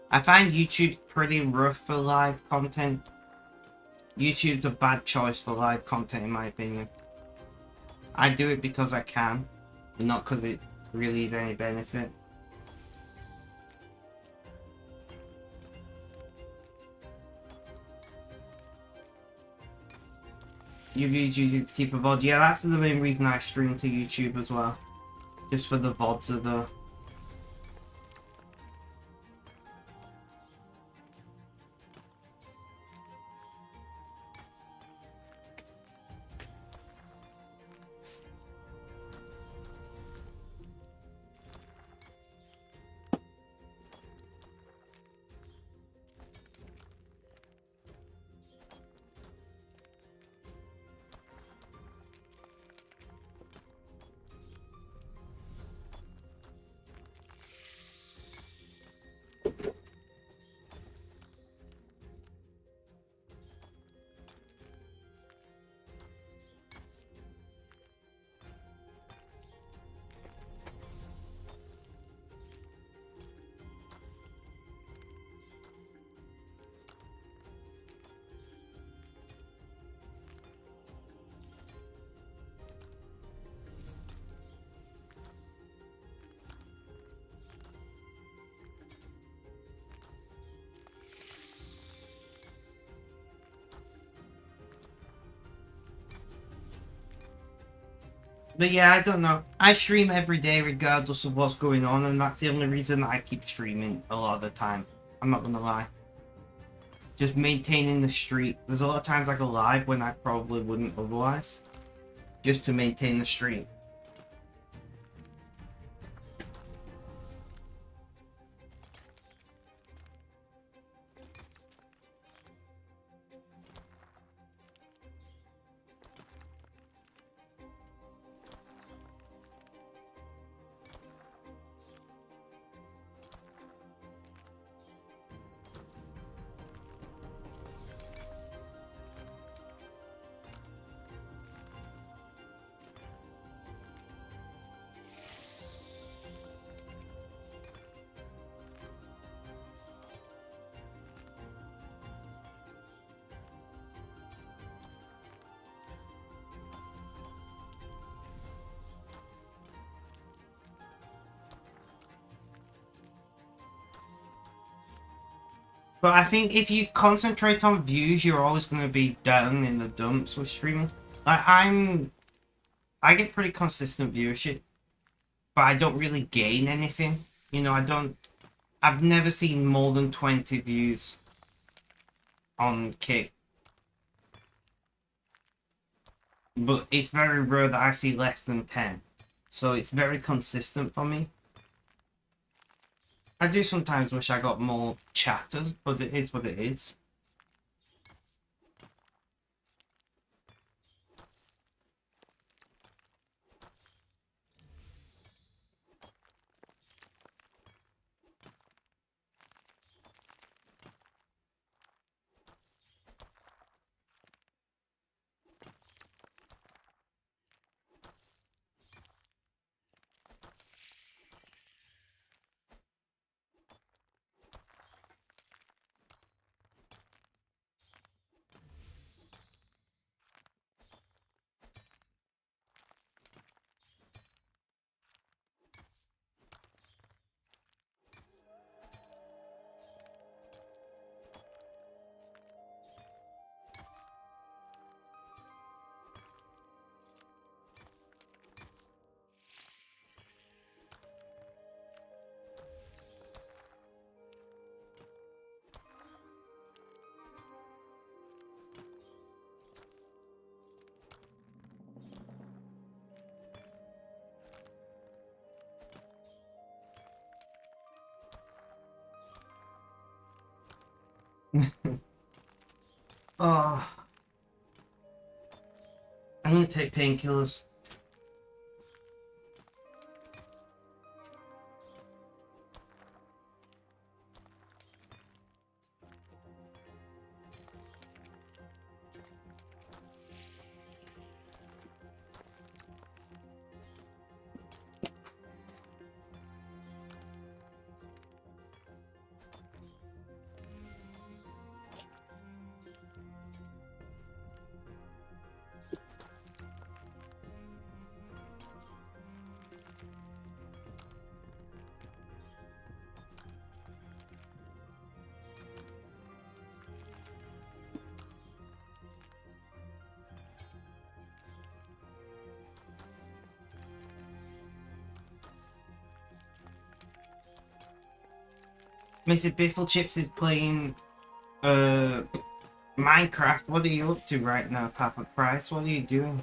I find YouTube pretty rough for live content. YouTube's a bad choice for live content in my opinion. I do it because I can, and not because it really is any benefit. You use YouTube to keep a VOD. Yeah, that's the main reason I stream to YouTube as well. Just for the VODs of the... But yeah, I don't know. I stream every day regardless of what's going on, and that's the only reason that I keep streaming a lot of the time. I'm not gonna lie. Just maintaining the streak. There's a lot of times I go live when I probably wouldn't otherwise. Just to maintain the streak. But I think if you concentrate on views, you're always going to be down in the dumps with streaming. Like, I get pretty consistent viewership, but I don't really gain anything. You know, I've never seen more than 20 views on Kick. But it's very rare that I see less than 10. So it's very consistent for me. I do sometimes wish I got more chatters, but it is what it is. Oh, I'm gonna take painkillers. Mr. Biffle Chips is playing Minecraft. What are you up to right now, Papa Price? What are you doing?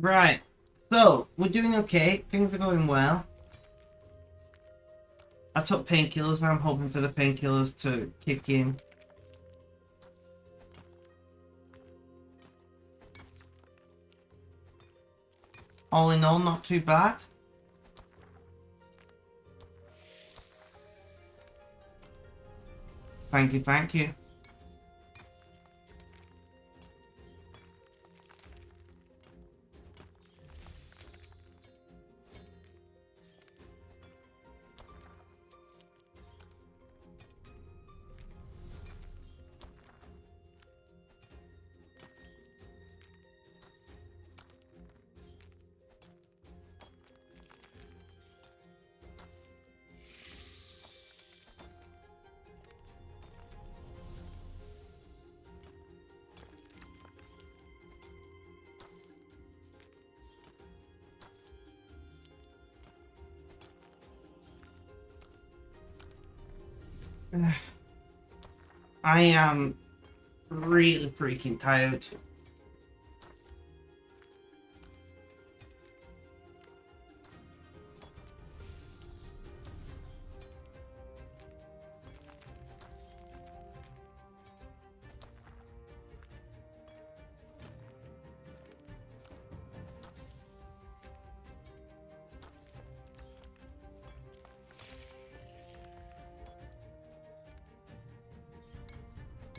Right. So, we're doing okay. Things are going well. I took painkillers and I'm hoping for the painkillers to kick in. All in all, not too bad. Thank you, thank you. I am really freaking tired.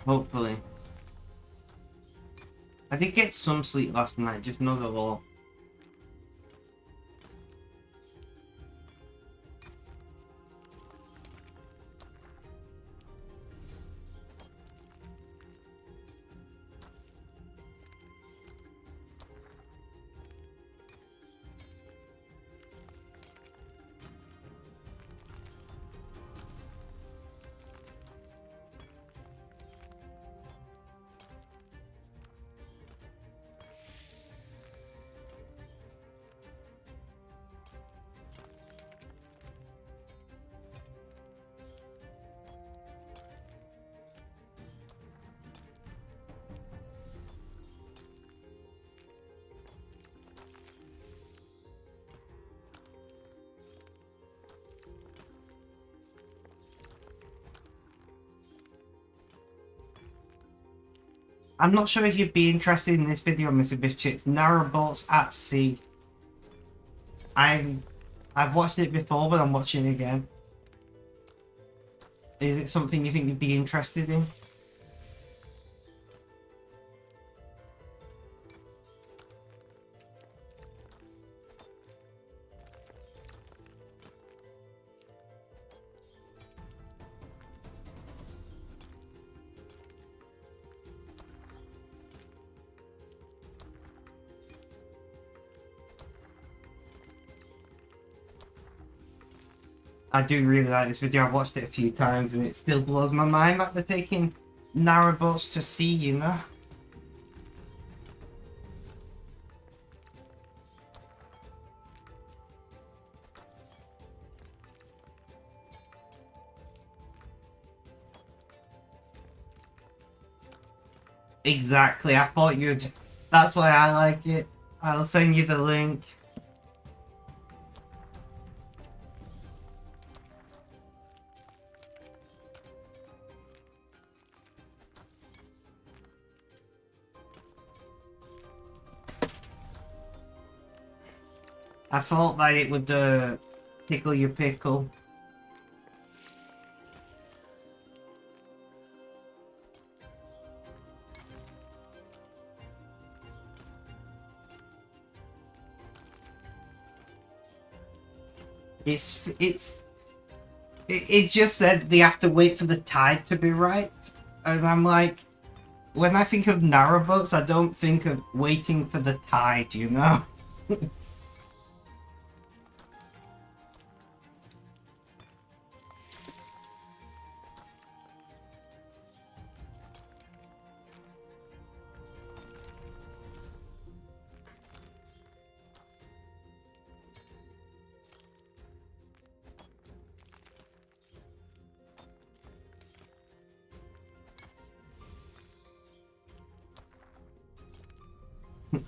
Hopefully. I did get some sleep last night, just not a lot. I'm not sure if you'd be interested in this video, Mr. Biscuits. Narrowboats at sea. I've watched it before, but I'm watching it again. Is it something you think you'd be interested in? I do really like this video. I've watched it a few times and it still blows my mind that they're taking narrowboats to sea, you know? Exactly, I thought you'd... That's why I like it. I'll send you the link. I thought that it would tickle your pickle. It just said they have to wait for the tide to be right, and I'm like, when I think of narrowboats, I don't think of waiting for the tide, you know?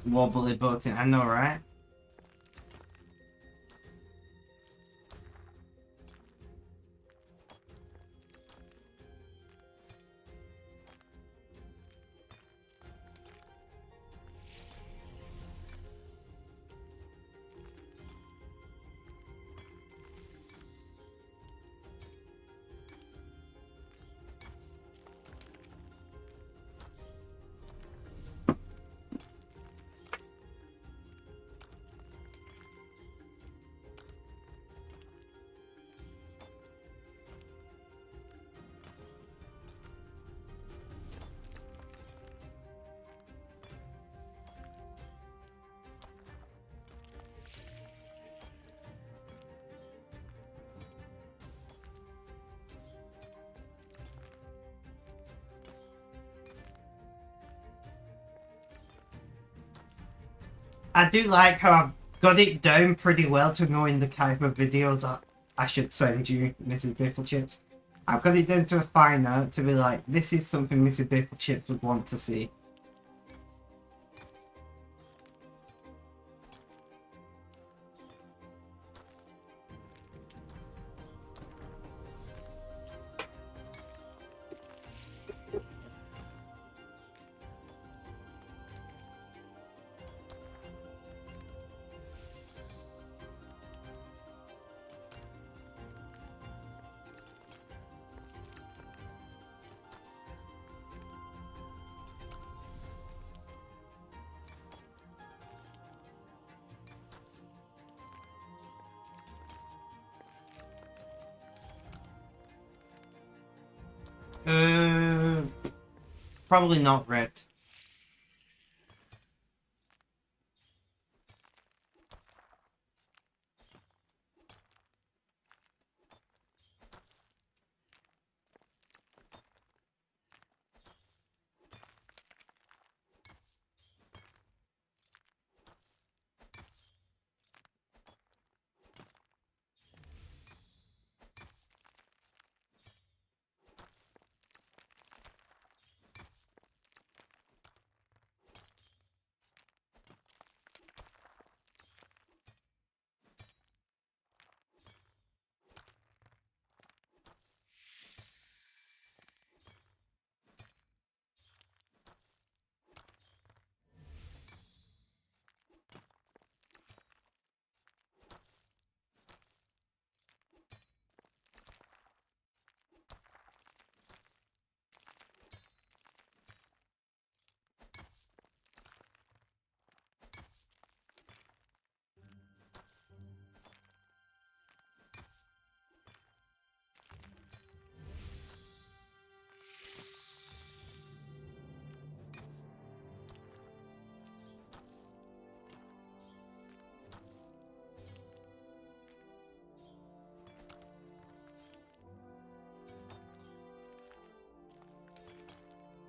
Wobbly boating, I know, right? I do like how I've got it down pretty well to knowing the type of videos I should send you, Mrs. Biffle Chips. I've got it down to a fine note to be like, this is something Mrs. Biffle Chips would want to see. Probably not red.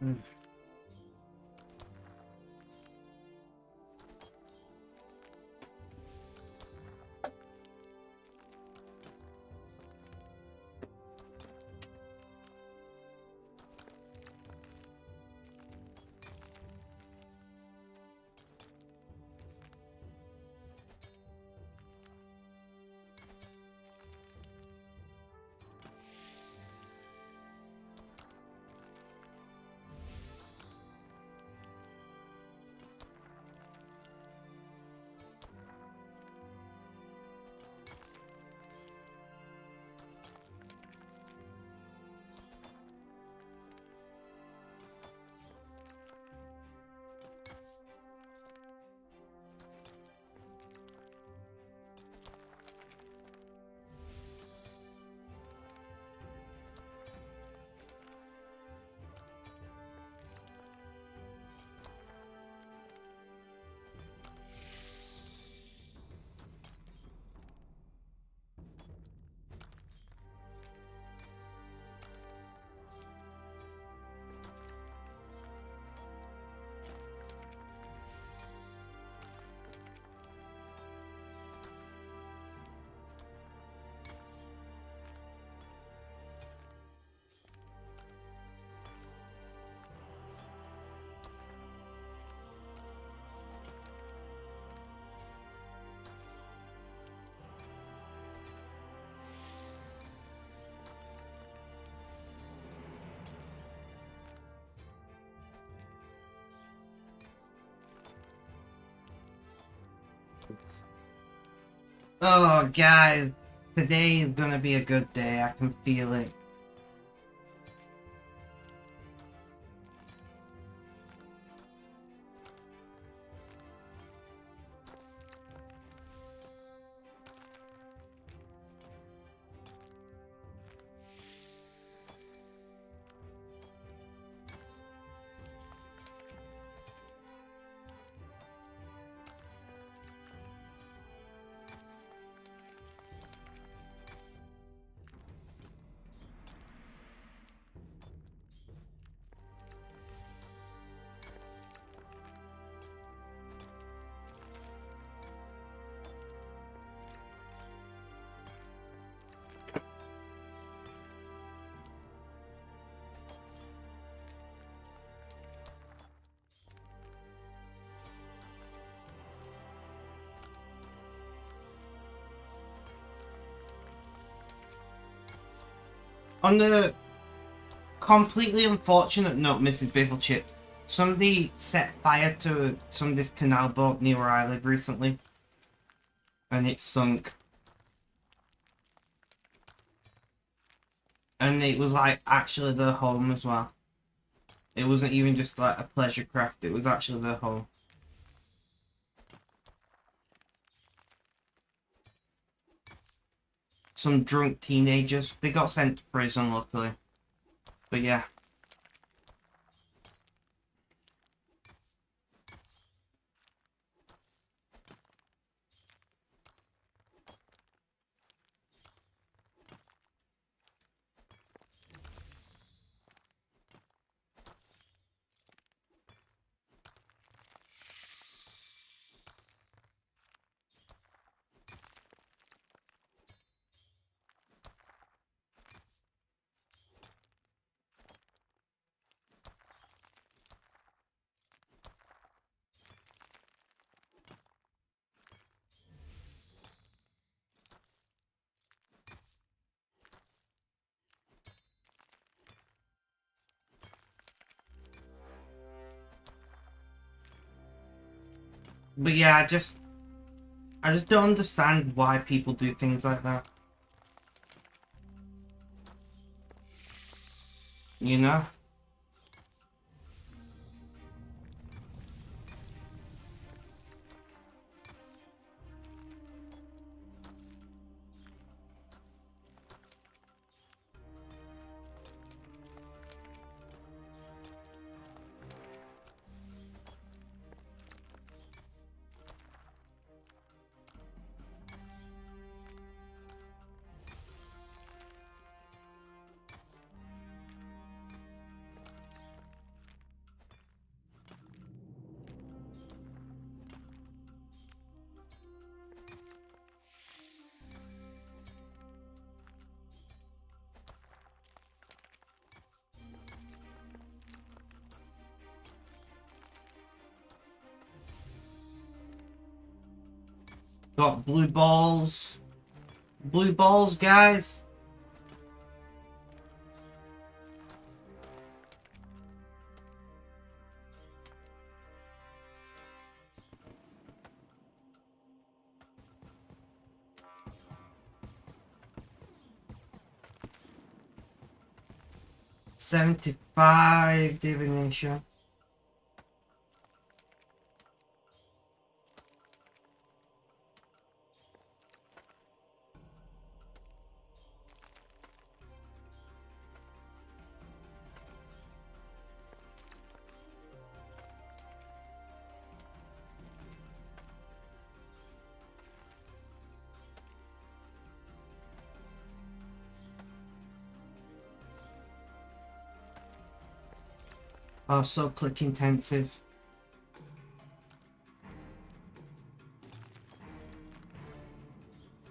Mm. Oh, guys, today is gonna be a good day. I can feel it. On the completely unfortunate note, Mrs. Bifflechip, somebody set fire to somebody's canal boat near where I live recently, and it sunk. And it was like actually their home as well. It wasn't even just like a pleasure craft, it was actually their home. Some drunk teenagers. They got sent to prison, luckily. But yeah. But yeah, I just don't understand why people do things like that. You know? Got blue balls. Blue balls, guys. $75 divination. Oh, so click intensive.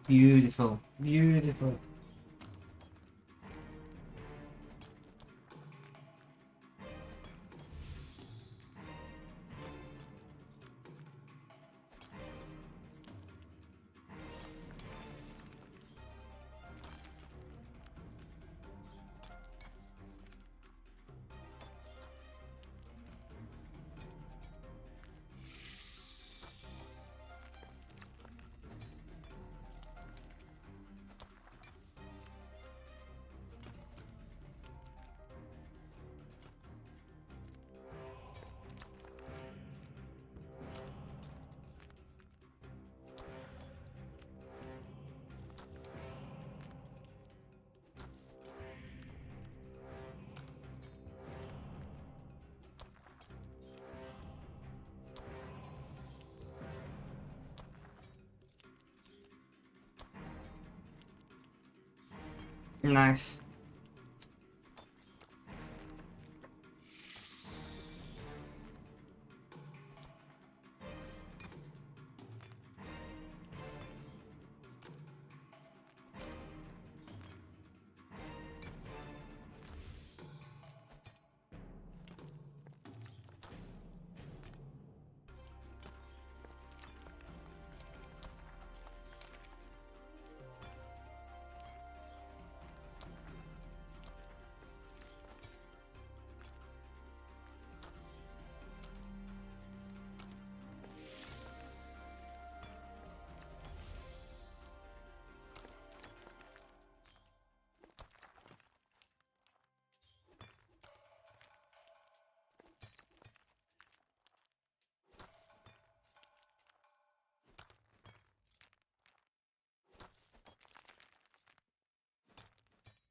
Beautiful. Beautiful. Nice.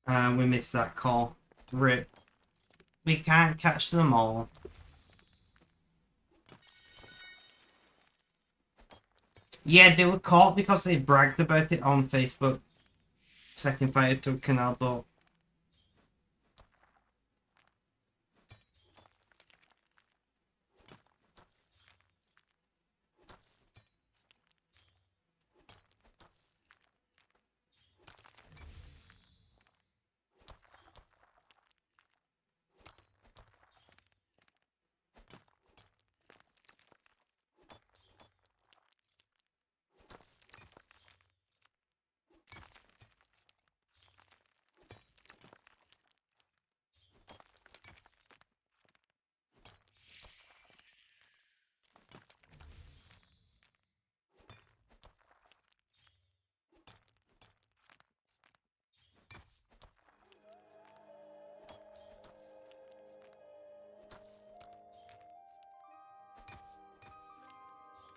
We missed that call. Rip. We can't catch them all. Yeah, they were caught because they bragged about it on Facebook. Setting fire to a canal boat.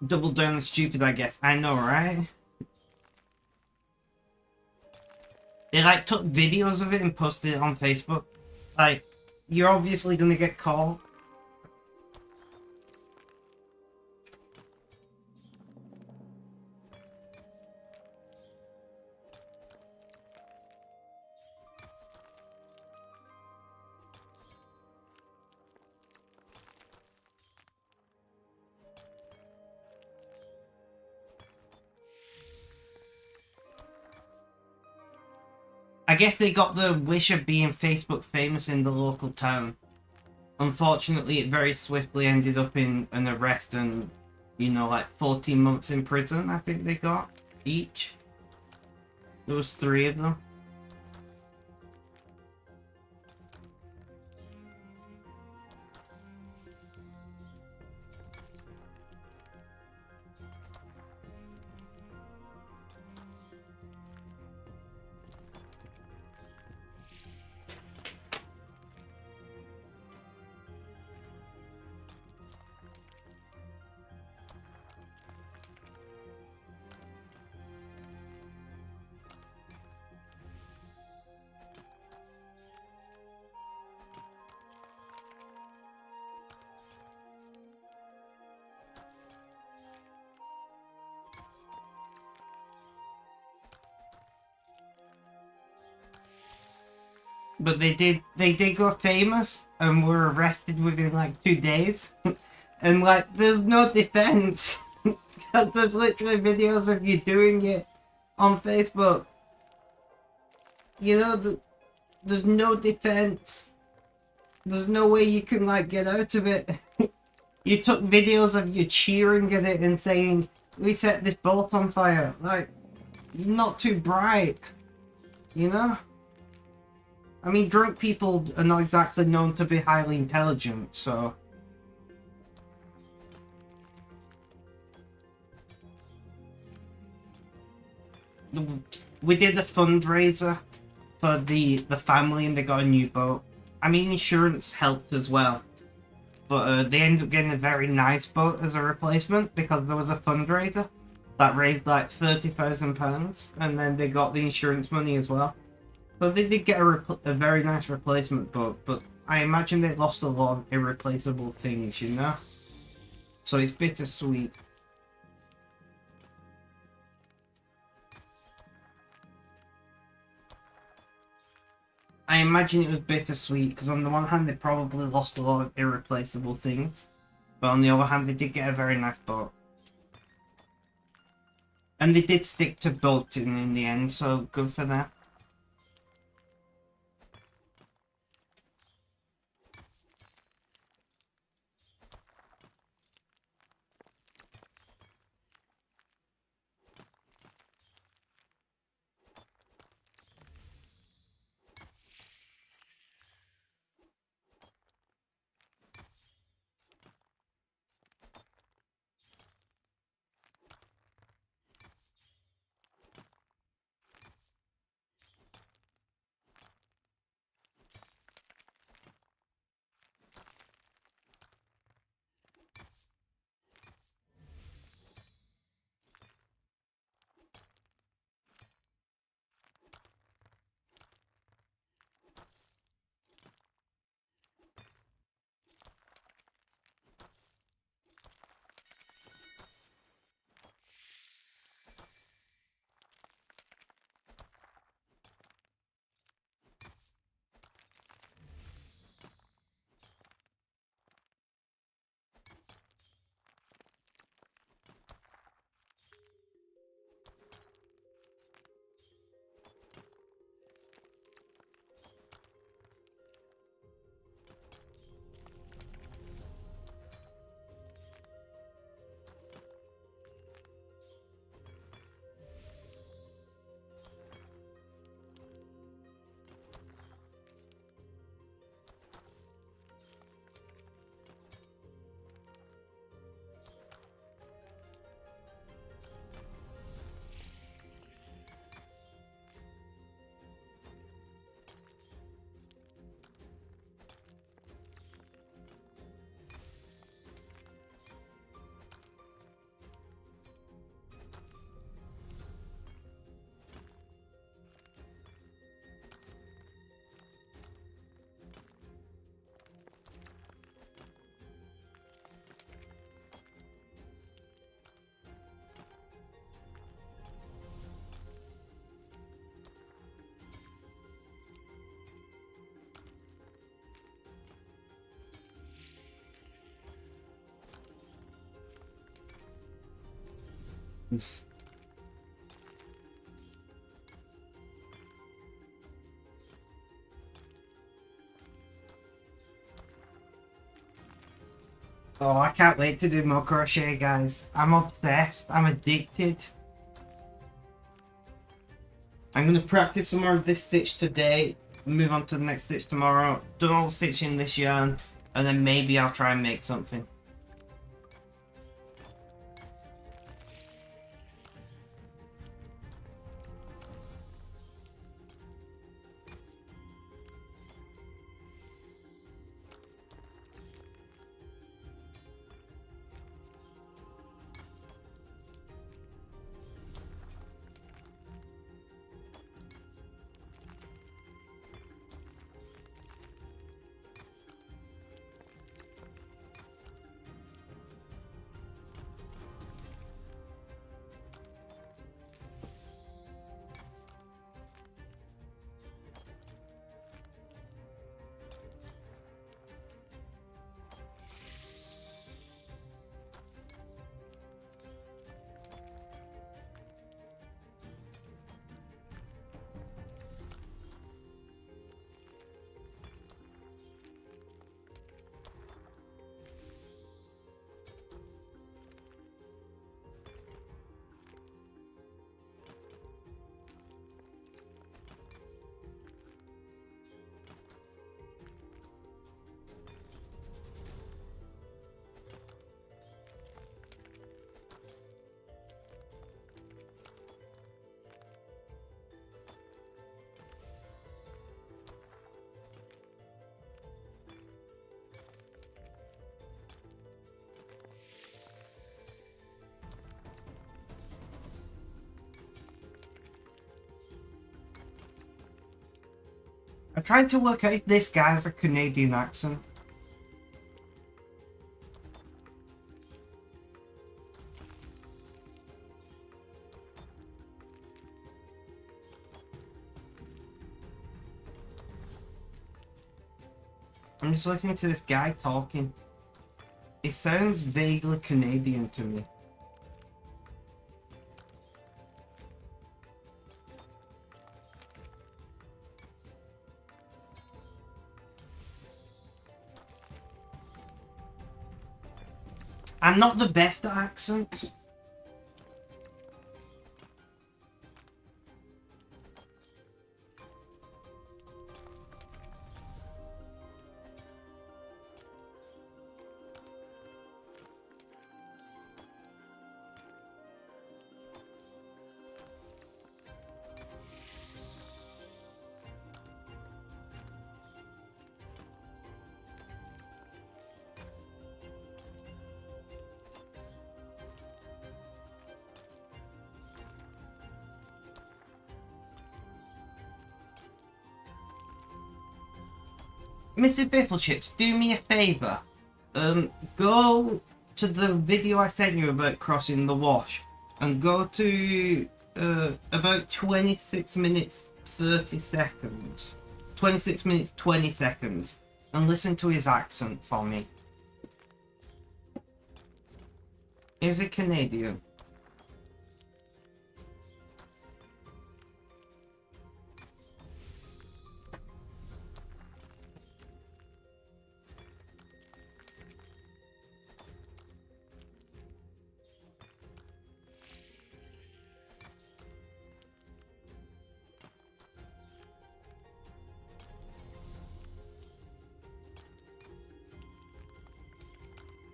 Double down the stupid, I guess. I know, right? They like took videos of it and posted it on Facebook. Like, you're obviously gonna get caught. I guess they got the wish of being Facebook famous in the local town. Unfortunately, it very swiftly ended up in an arrest and, you know, like 14 months in prison, I think they got each. There was 3 of them. But they did go famous and were arrested within like 2 days. And like, there's no defense. Because there's literally videos of you doing it on Facebook. You know, there's no defense. There's no way you can like get out of it. You took videos of you cheering at it and saying, "We set this boat on fire." Like, you're not too bright. You know? I mean, drunk people are not exactly known to be highly intelligent, so... We did a fundraiser for the family and they got a new boat. I mean, insurance helped as well. But they ended up getting a very nice boat as a replacement because there was a fundraiser that raised like £30,000 and then they got the insurance money as well. So they did get a very nice replacement boat, but I imagine they lost a lot of irreplaceable things, you know? So it's bittersweet. I imagine it was bittersweet because on the one hand they probably lost a lot of irreplaceable things, but on the other hand they did get a very nice boat. And they did stick to boating in the end, so good for them. Oh, I can't wait to do more crochet, guys. I'm obsessed. I'm addicted. I'm going to practice some more of this stitch today, move on to the next stitch tomorrow, done all the stitching this yarn, and then maybe I'll try and make something. I'm trying to work out if this guy has a Canadian accent. I'm just listening to this guy talking. It sounds vaguely Canadian to me. I'm not the best at accents. Mrs. Bifflechips, do me a favour. Go to the video I sent you about crossing the wash and go to about 26 minutes 30 seconds. 26 minutes 20 seconds and listen to his accent for me. Is it Canadian?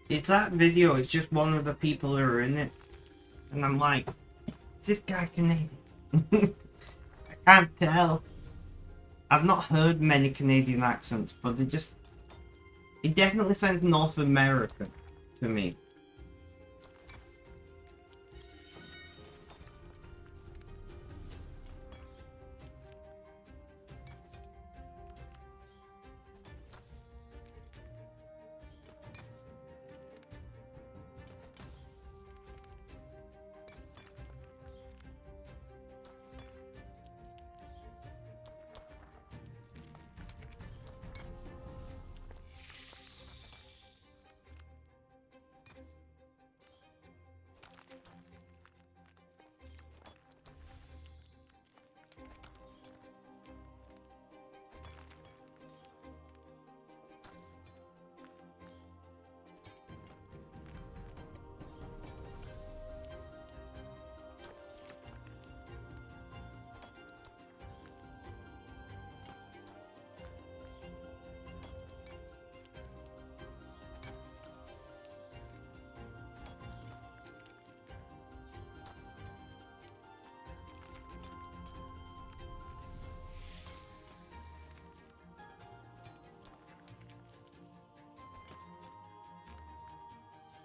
It's that video, it's just one of the people who are in it. And I'm like, is this guy Canadian? I can't tell. I've not heard many Canadian accents, but it definitely sounds North American to me.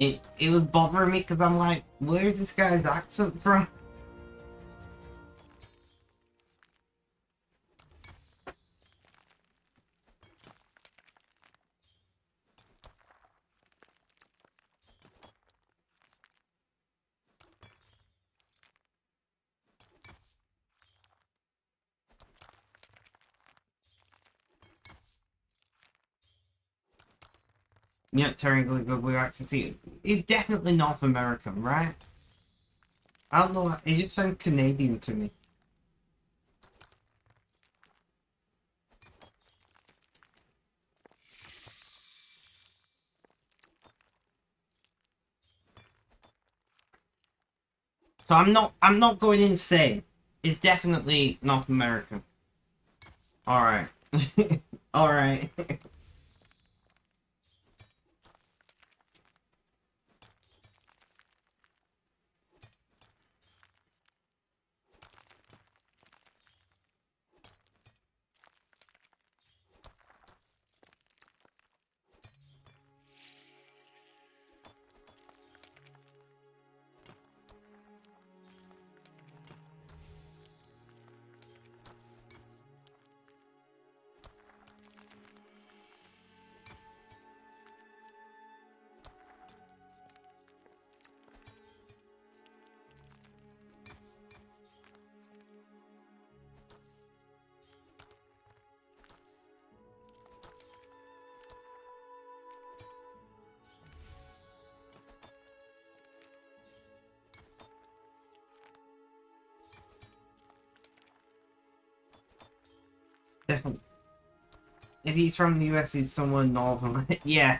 It was bothering me because I'm like, where's this guy's accent from? Yeah, terribly good with accents. He's definitely North American, right? I don't know. He just sounds Canadian to me. So I'm not going insane. It's definitely North American. Alright. Alright. Definitely. If he's from the US, he's somewhere northern. Yeah.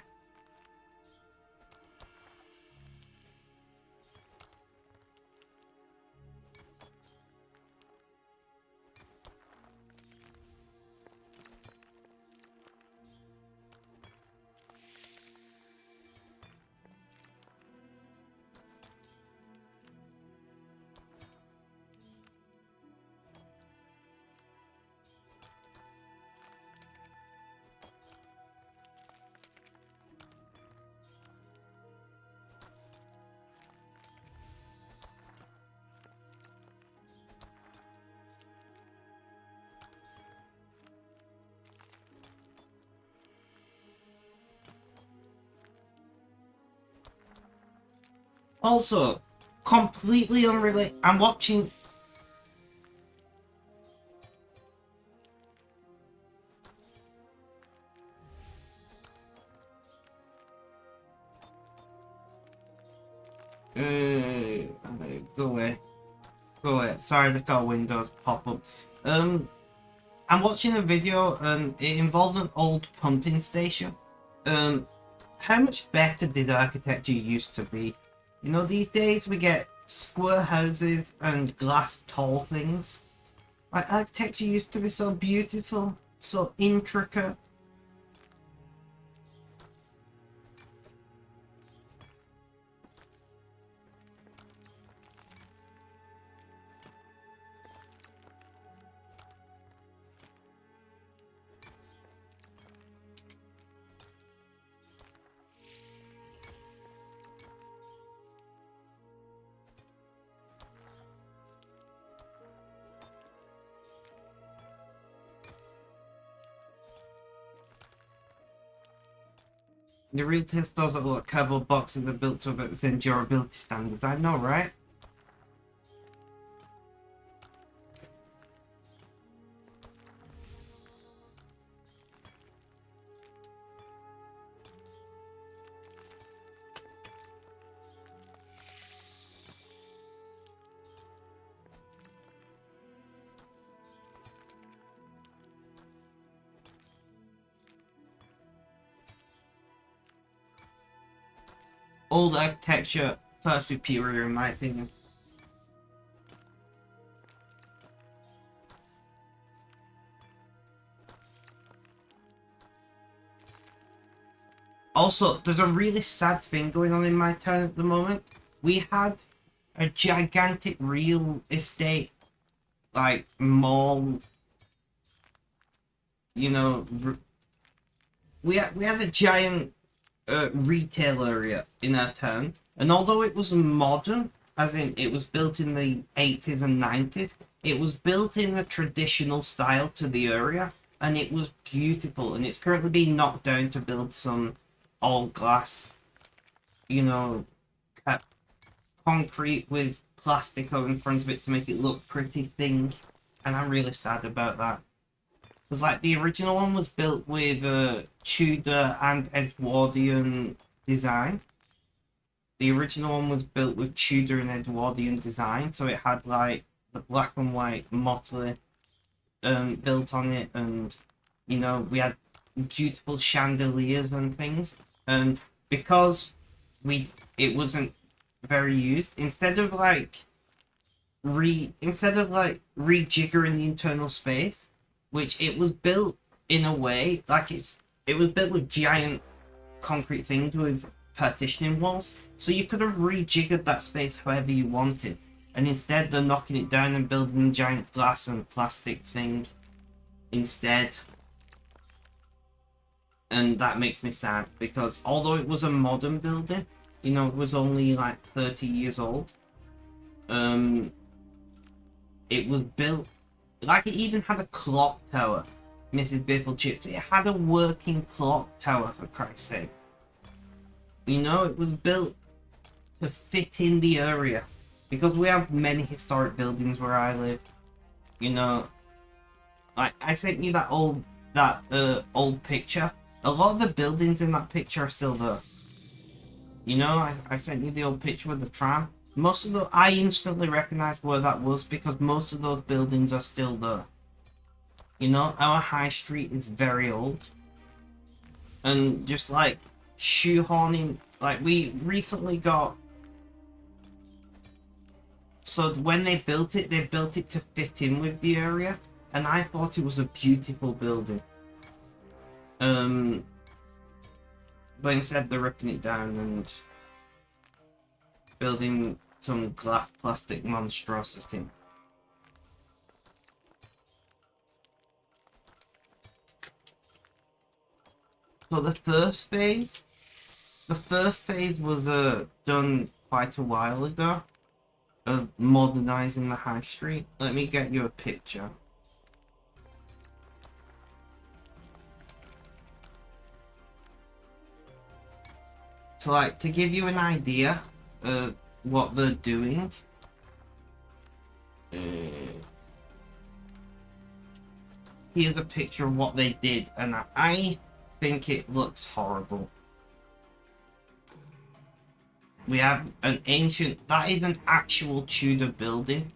Also, completely unrelated. I'm watching. Go away. Go away. Sorry, I just got Windows pop up. I'm watching a video and it involves an old pumping station. Um, how much better did architecture used to be? You know, these days we get square houses and glass tall things. Like, architecture used to be so beautiful, so intricate. The real test does look like cardboard boxes are built to about the same durability standards. I know, right? Old architecture far superior in my opinion. Also, there's a really sad thing going on in my town at the moment. We had a gigantic real estate, like, mall, you know, we had a giant retail area in our town. And although it was modern, as in it was built in the 80s and 90s, it was built in a traditional style to the area, and it was beautiful. And it's currently being knocked down to build some all glass, you know, concrete with plastic over in front of it to make it look pretty thing. And I'm really sad about that. Because, like, the original one was built with Tudor and Edwardian design. The original one was built with Tudor and Edwardian design, so it had, like, the black and white motley built on it, and, you know, we had beautiful chandeliers and things. And because it wasn't very used, instead of rejiggering the internal space, which it was built in a way like it was built with giant concrete things with partitioning walls, so you could have rejiggered that space however you wanted, and instead they're knocking it down and building a giant glass and plastic thing instead. And that makes me sad, because although it was a modern building, you know, it was only like 30 years old. It was built, like, it even had a clock tower, Mrs. Biffle Chips. It had a working clock tower, for Christ's sake. You know, it was built to fit in the area, because we have many historic buildings where I live. You know, like, I sent you that old picture. A lot of the buildings in that picture are still there. You know, I sent you the old picture with the tram. Most of I instantly recognized where that was, because most of those buildings are still there. You know, our high street is very old. And just like shoehorning, like, we recently got, so when they built it to fit in with the area, and I thought it was a beautiful building. But instead they're ripping it down and building some glass plastic monstrosity. So the first phase was done quite a while ago, of modernizing the high street. Let me get you a picture. So, like, to give you an idea of what they're doing, here's a picture of what they did, and I think it looks horrible. We have an ancient, that is an actual Tudor building,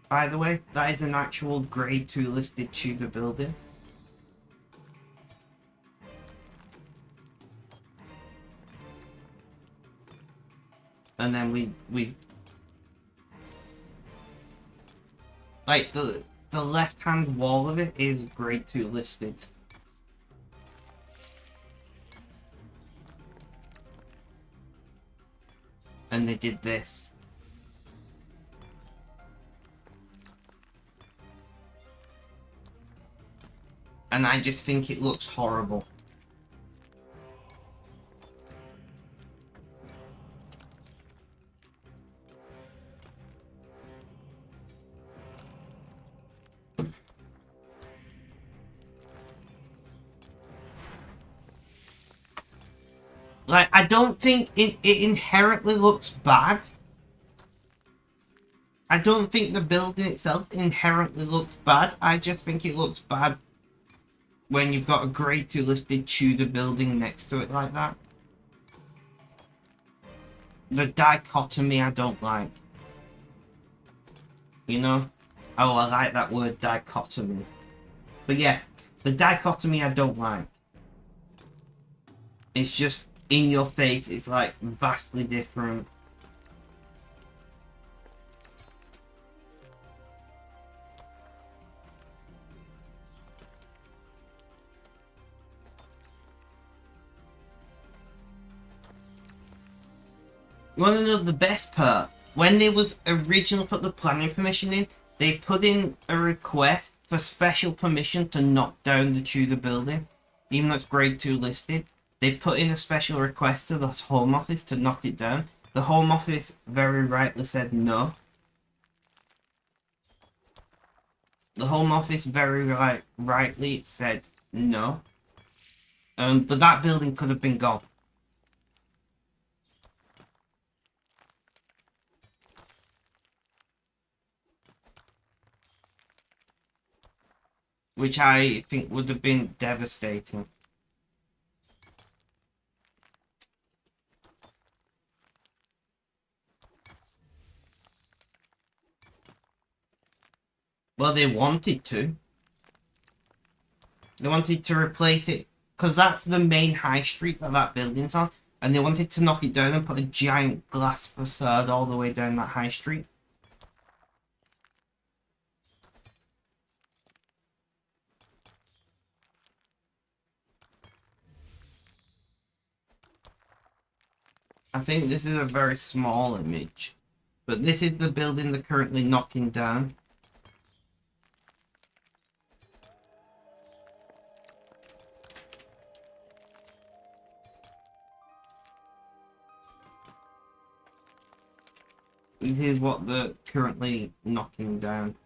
by the way. That is an actual grade 2 listed Tudor building. And then we like, the left hand wall of it is grade 2 listed. And they did this. And I just think it looks horrible. Like, I don't think it inherently looks bad. I don't think the building itself inherently looks bad. I just think it looks bad when you've got a grade 2 listed Tudor building next to it like that. The dichotomy I don't like. You know? Oh, I like that word, dichotomy. But yeah, the dichotomy I don't like. It's just in your face. It's like vastly different. You want to know the best part? When they was originally put the planning permission in, they put in a request for special permission to knock down the Tudor building, even though it's grade 2 listed. they put in a special request to the Home Office to knock it down. The Home Office very rightly said no. The Home Office very rightly said no. But that building could have been gone. Which I think would have been devastating. Well, they wanted to. They wanted to replace it, because that's the main high street that building's on, and they wanted to knock it down and put a giant glass facade all the way down that high street. I think this is a very small image, but this is the building they're currently knocking down. This is what they're currently knocking down.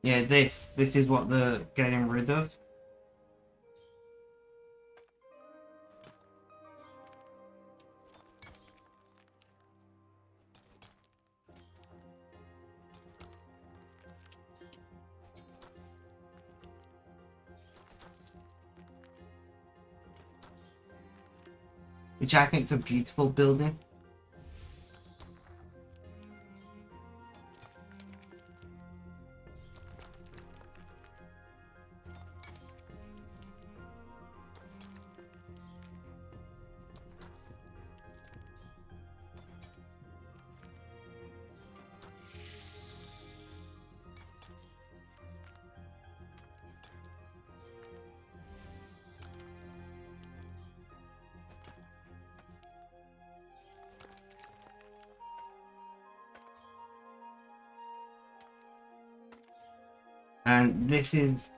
Yeah, this is what they're getting rid of. Which I think is a beautiful building. And this is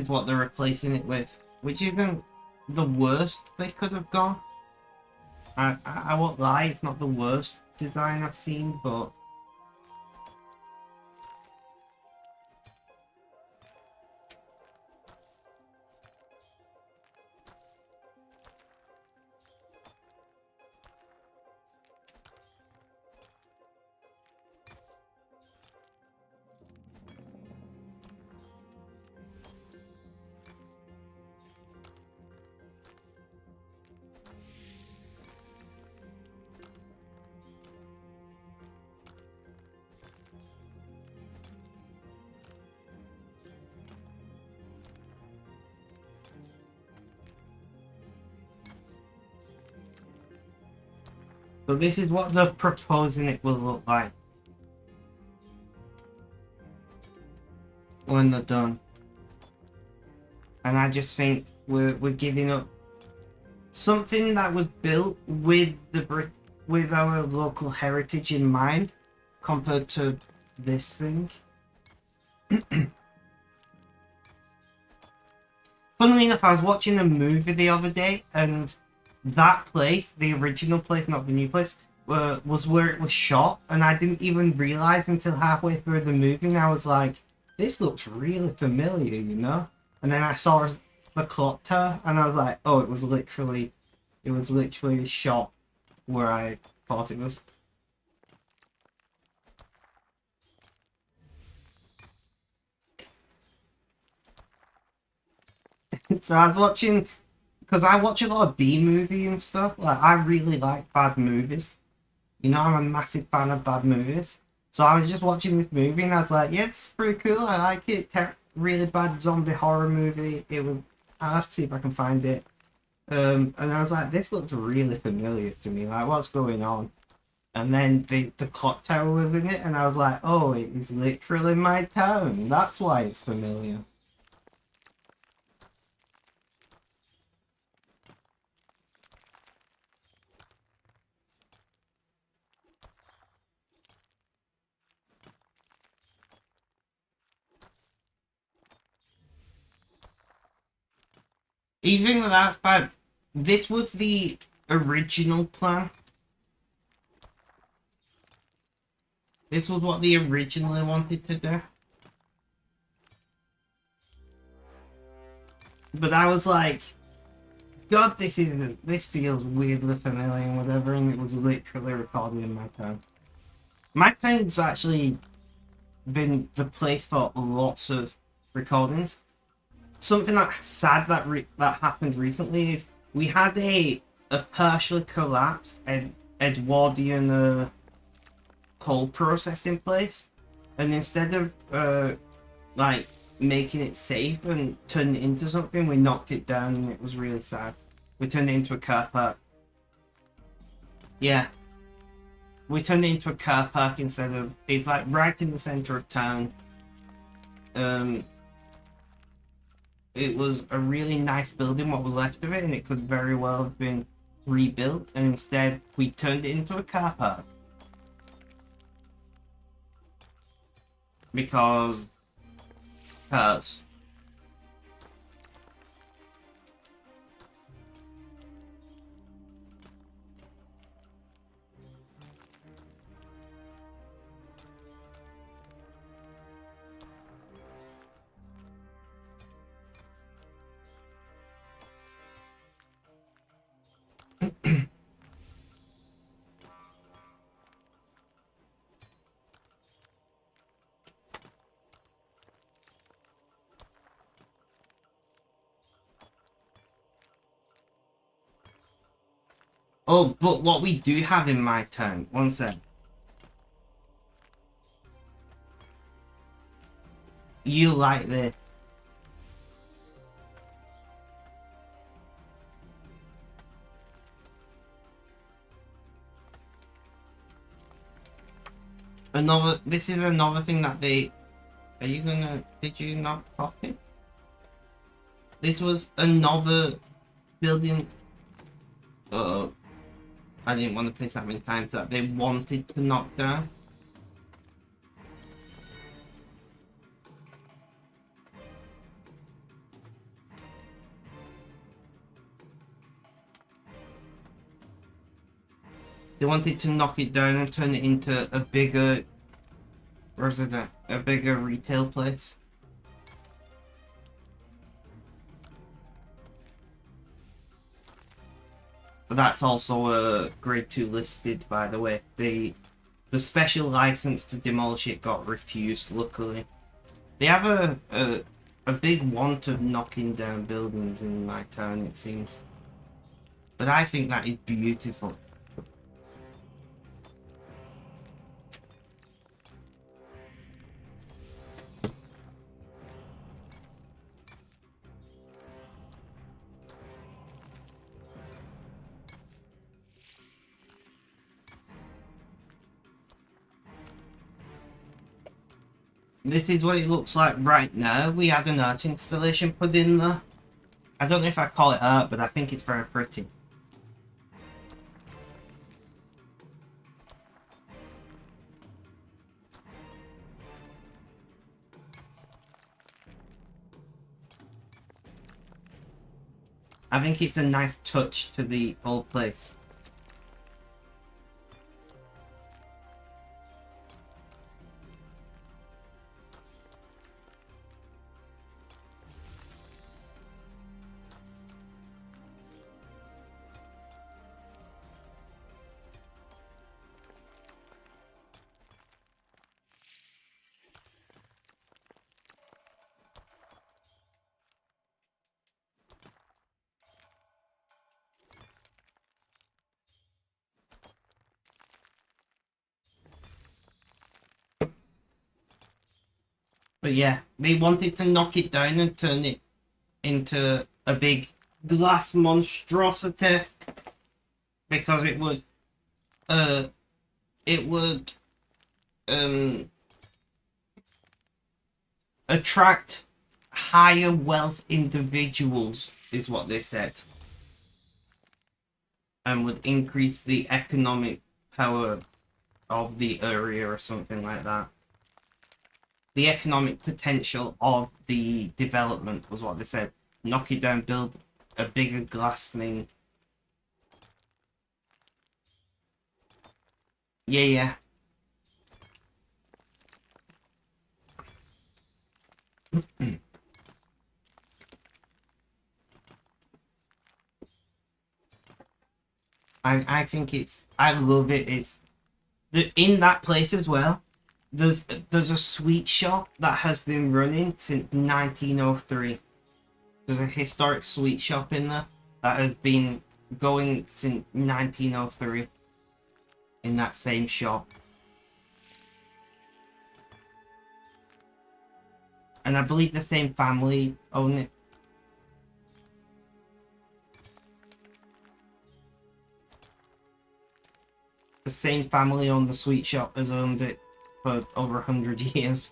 what they're replacing it with, which isn't the worst they could have gone. I won't lie, it's not the worst design I've seen, but so this is what they're proposing it will look like when they're done. And I just think we're giving up something that was built with our local heritage in mind, compared to this thing. Funnily enough, I was watching a movie the other day, and that place, the original place, not the new place, was where it was shot, and I didn't even realize until halfway through the movie, and I was like, this looks really familiar, you know? And then I saw the clock tower, and I was like, oh, it was literally shot where I thought it was. So I was watching, because I watch a lot of B-movie and stuff. Like, I really like bad movies. You know, I'm a massive fan of bad movies. So I was just watching this movie and I was like, yeah, it's pretty cool. I like it. Really bad zombie horror movie. I'll have to see if I can find it. And I was like, this looks really familiar to me. Like, what's going on? And then the clock tower was in it, and I was like, oh, it is literally my town. That's why it's familiar. Even though that's bad, this was the original plan. This was what they originally wanted to do. But I was like, God, this feels weirdly familiar and whatever, and it was literally recorded in my town. My town's actually been the place for lots of recordings. Something that's sad that happened recently is we had a partially collapsed Edwardian coal processing place, and instead of like making it safe and turning it into something, we knocked it down, and it was really sad. We turned it into a car park. Yeah. We turned it into a car park instead of... It's like right in the center of town. It was a really nice building, what was left of it, and it could very well have been rebuilt, and instead we turned it into a car park. Because... Oh, but what we do have in my town, one sec. You like this. This is another thing that they... Are you gonna... Did you not copy? This was another building... I didn't want to place that many times that they wanted to knock down. They wanted to knock it down and turn it into a bigger a bigger retail place. But that's also a grade 2 listed, by the way. The special license to demolish it got refused, luckily. They have a big want of knocking down buildings in my town, it seems. But I think that is beautiful. This is what it looks like right now. We had an art installation put in there. I don't know if I call it art, but I think it's very pretty. I think it's a nice touch to the whole place. But yeah, they wanted to knock it down and turn it into a big glass monstrosity, because it would attract higher wealth individuals, is what they said, and would increase the economic power of the area or something like that. The economic potential of the development was what they said. Knock it down, build a bigger glass thing. Yeah. I think I love it. It's in that place as well. There's a sweet shop that has been running since 1903. There's a historic sweet shop in there that has been going since 1903 in that same shop. And I believe the same family own it. The same family owned the sweet shop has owned it for over 100 years.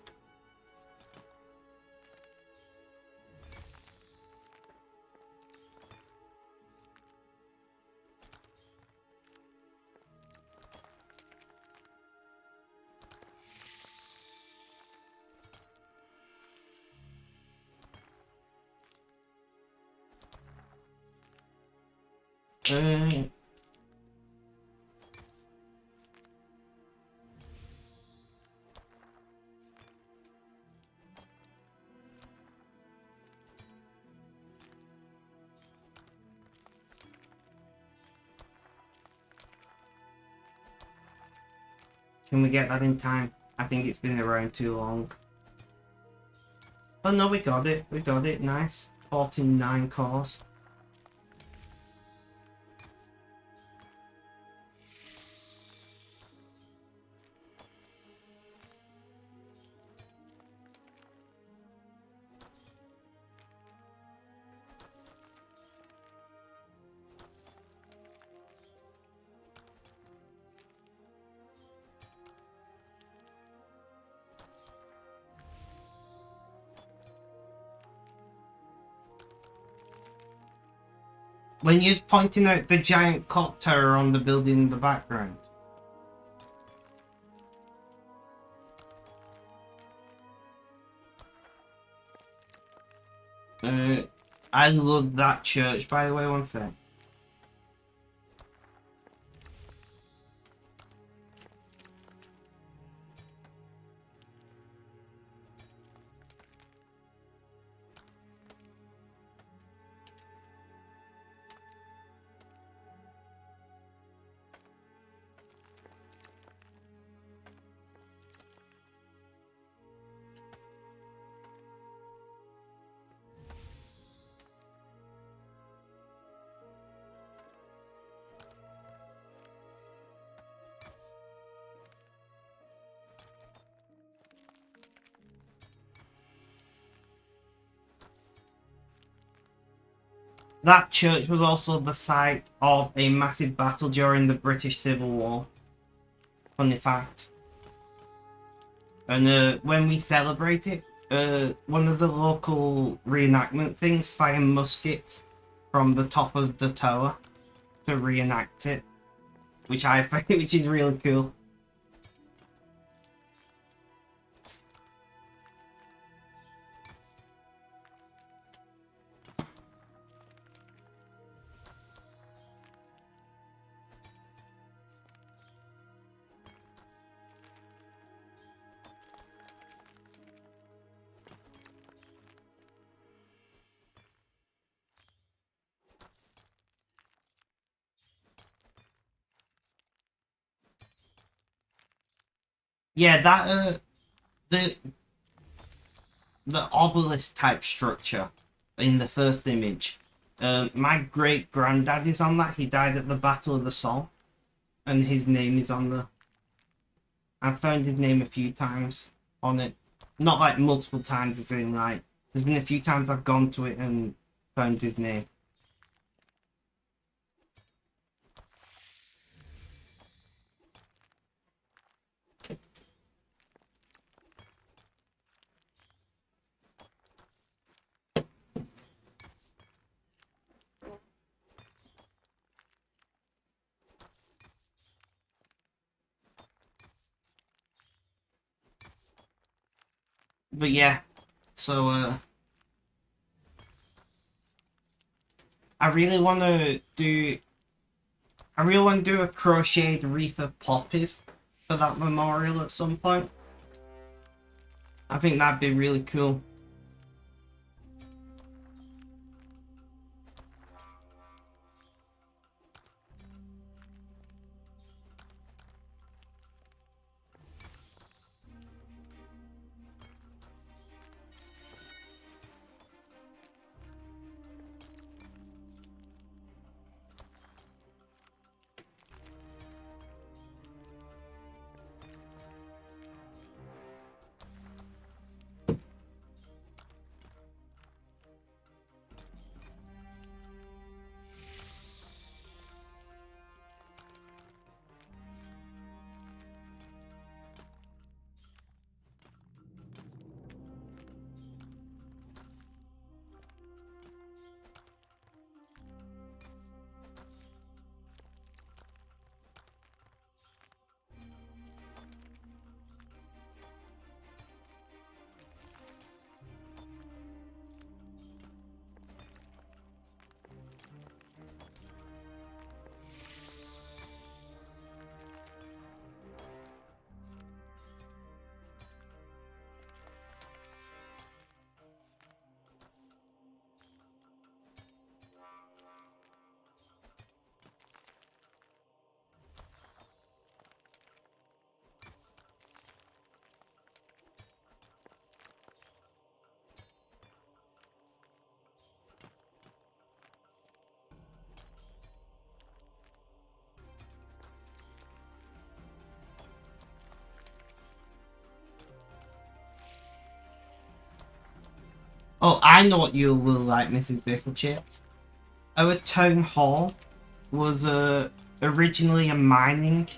Can we get that in time? I think it's been around too long. Oh no, we got it. We got it. Nice. 49 cores. When you're pointing out the giant clock tower on the building in the background. I love that church, by the way, one sec. That church was also the site of a massive battle during the British Civil War. Funny fact. And when we celebrate it, one of the local reenactment things fire muskets from the top of the tower to reenact it, which I think which is really cool. Yeah, that the obelisk type structure in the first image. My great granddad is on that. He died at the Battle of the Somme, and his name is on there. I've found his name a few times on it, not like multiple times, as in like there's been a few times I've gone to it and found his name. But yeah, so I really want to do a crocheted wreath of poppies for that memorial at some point. I think that'd be really cool. Oh, I know what you will like, Mrs. Bifflechips. Our town hall was originally a mining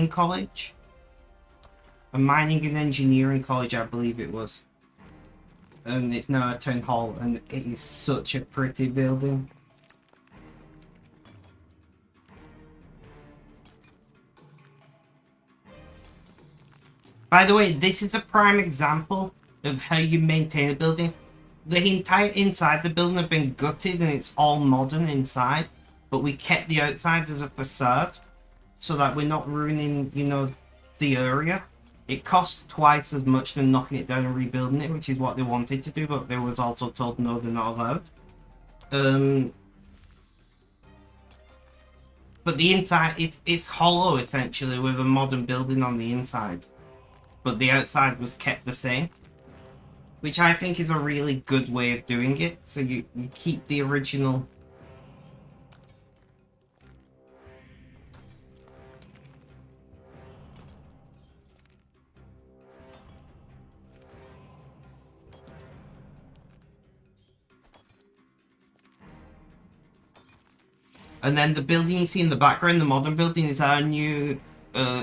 college, a mining and engineering college, I believe it was, and it's now a town hall, and it is such a pretty building. By the way, this is a prime example of how you maintain a building. The entire inside of the building have been gutted and it's all modern inside, but we kept the outside as a facade so that we're not ruining, you know, the area. It cost twice as much than knocking it down and rebuilding it, which is what they wanted to do, but they was also told no, they're not allowed. But the inside, it's hollow essentially with a modern building on the inside, but the outside was kept the same, which I think is a really good way of doing it. So you keep the original. And then the building you see in the background, the modern building, is our new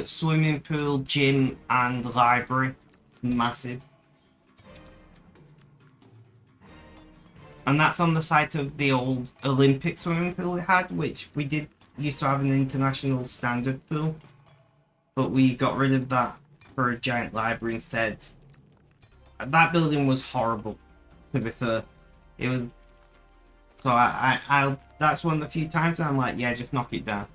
swimming pool, gym, and library. It's massive. And that's on the site of the old Olympic swimming pool we had, which we did used to have an international standard pool. But we got rid of that for a giant library instead. That building was horrible, to be fair. It was. So I that's one of the few times where I'm like, yeah, just knock it down.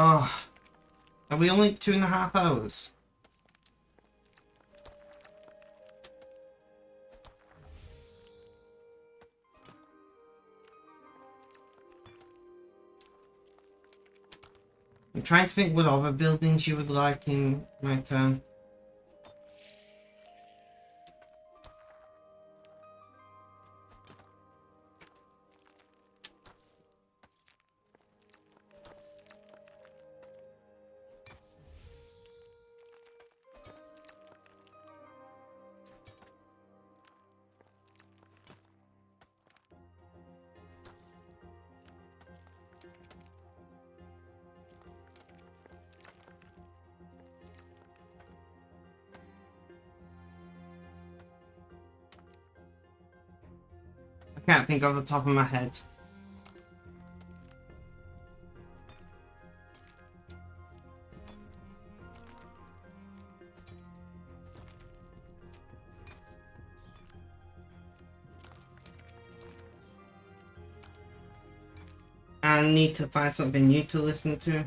Oh, are we only 2.5 hours? I'm trying to think what other buildings you would like in my town. I can't think off the top of my head. I need to find something new to listen to.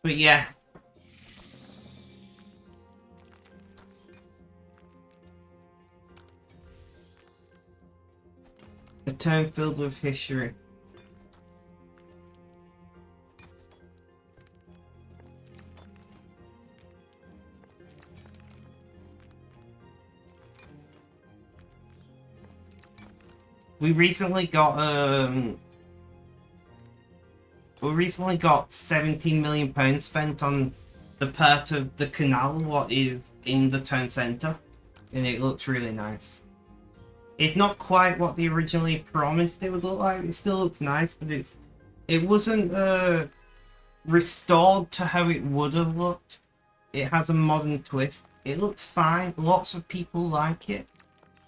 But yeah. A town filled with history. We recently got 17 million pounds spent on the part of the canal what is in the town centre, and it looks really nice. It's not quite what they originally promised it would look like. It still looks nice, but it wasn't restored to how it would have looked. It has a modern twist. It looks fine. Lots of people like it.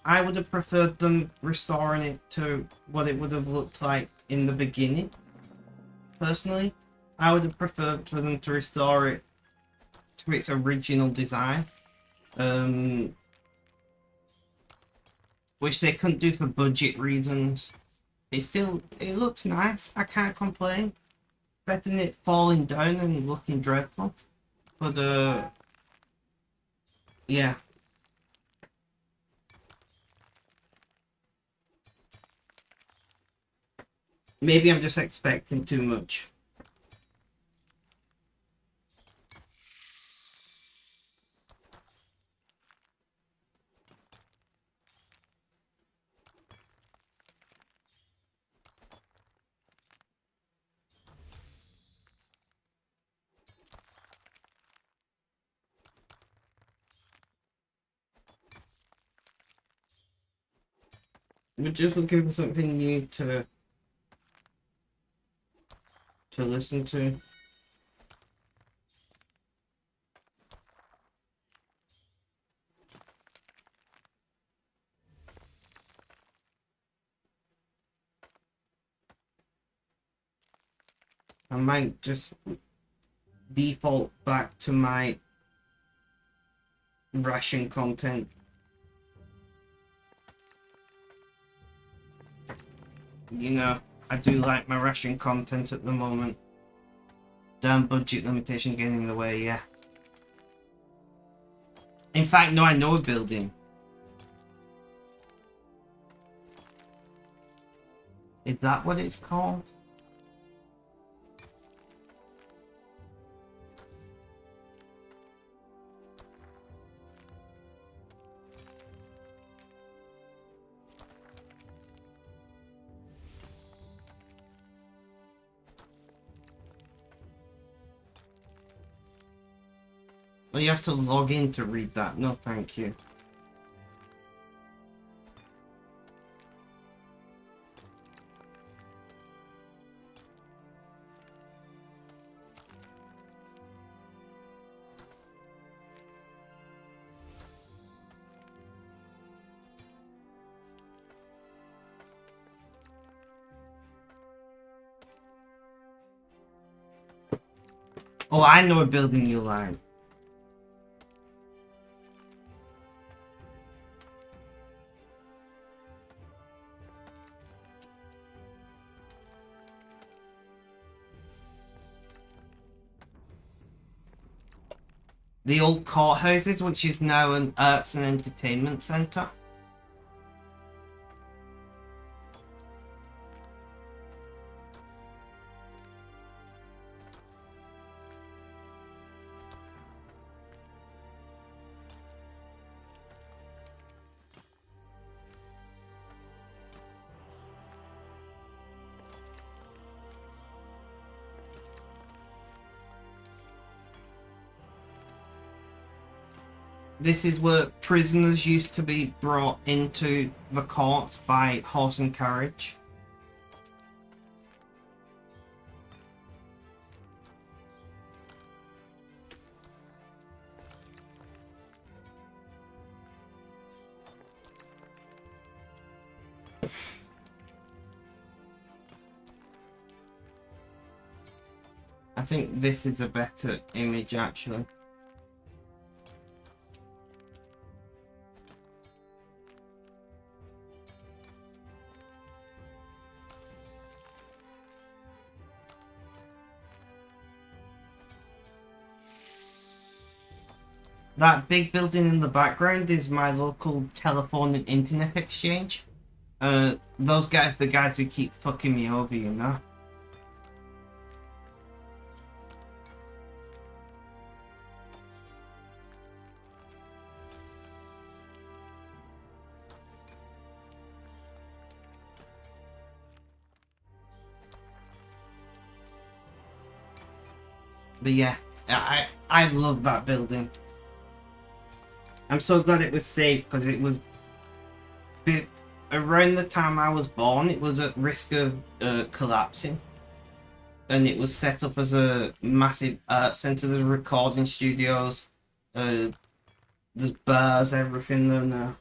I would have preferred them restoring it to what it would have looked like in the beginning. Personally, I would have preferred for them to restore it to its original design. Which they couldn't do for budget reasons. It looks nice. I can't complain. Better than it falling down and looking dreadful. But yeah. Maybe I'm just expecting too much. We're just looking for something new to listen to. I might just default back to my Russian content. You know, I do like my Russian content at the moment. Damn budget limitation getting in the way, yeah. In fact, no, I know a building. Is that what it's called? Oh, you have to log in to read that. No, thank you. Oh, I know a building you like. The old courthouses, which is now an arts and entertainment centre. This is where prisoners used to be brought into the courts by horse and carriage. I think this is a better image, actually. That big building in the background is my local telephone and internet exchange. Those guys, the guys who keep fucking me over, you know? But yeah, I love that building. I'm so glad it was saved because it was around the time I was born. It was at risk of collapsing, and it was set up as a massive art center. There's recording studios, there's bars, everything there now.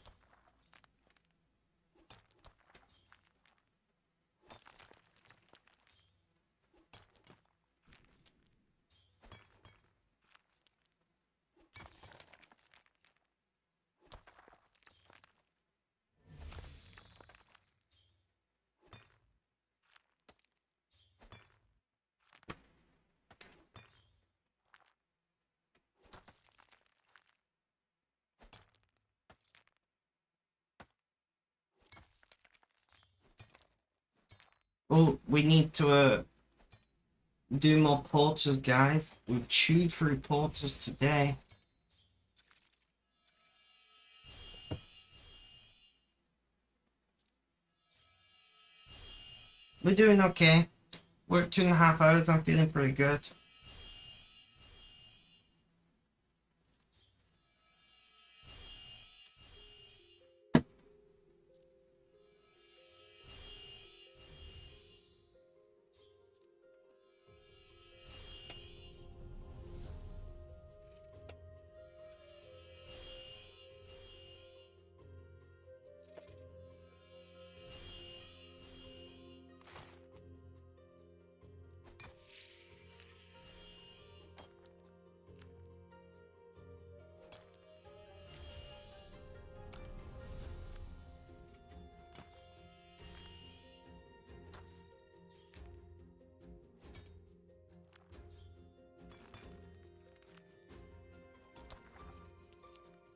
Oh, we need to do more porters, guys. We chewed through porters today. We're doing okay. We're at 2.5 hours. I'm feeling pretty good.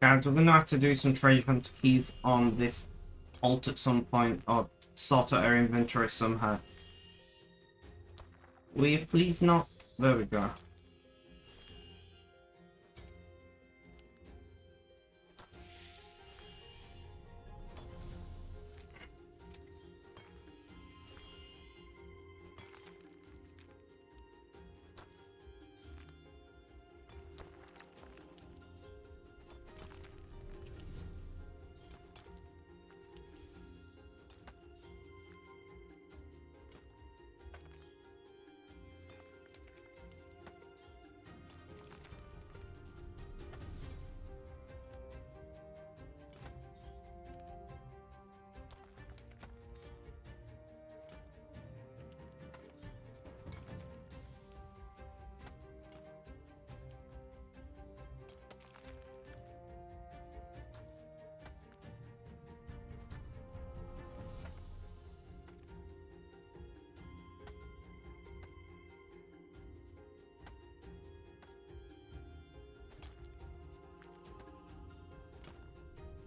Guys, we're gonna have to do some treasure hunt keys on this alt at some point, or sort out our inventory somehow. Will you please not? There we go.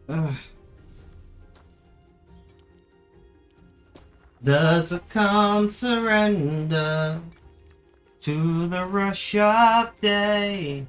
Ugh. Does a calm surrender to the rush of day?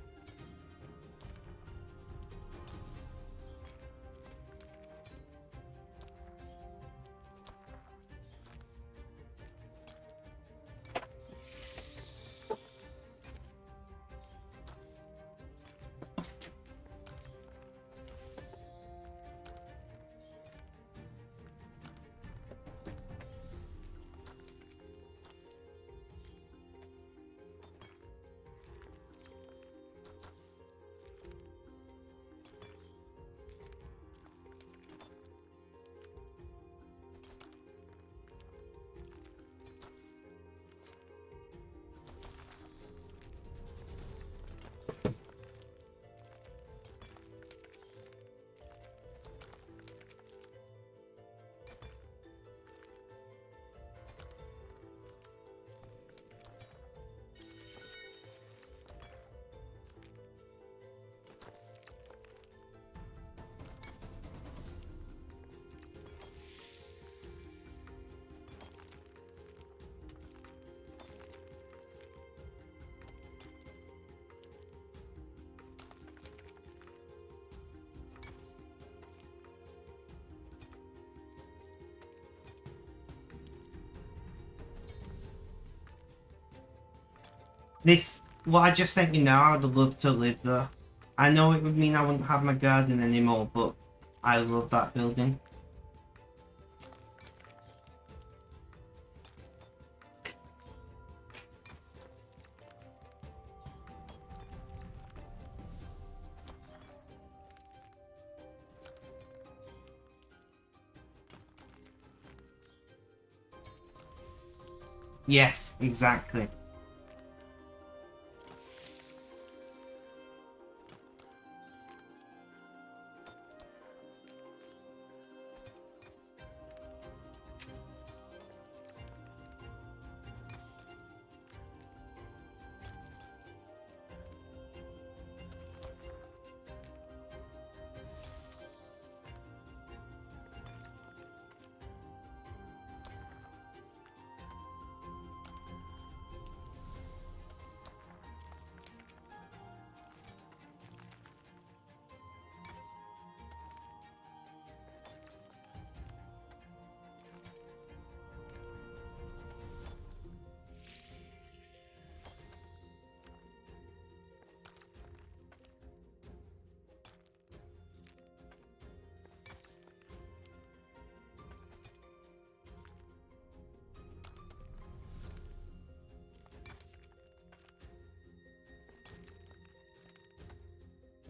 This, what I just sent you now, I'd love to live there. I know it would mean I wouldn't have my garden anymore, but I love that building. Yes, exactly.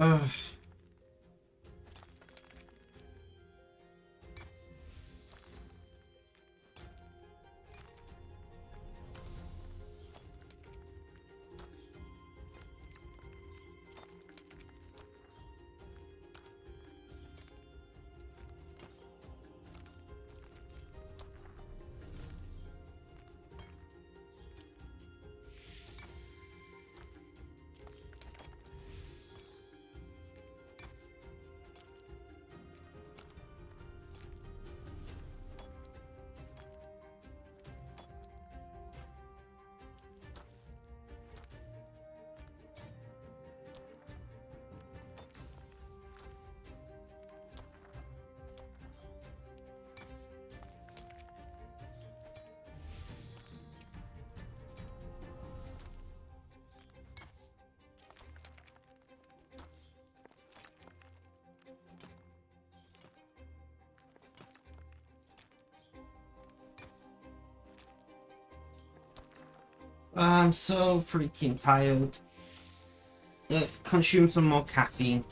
Ugh. I'm so freaking tired. Let's consume some more caffeine.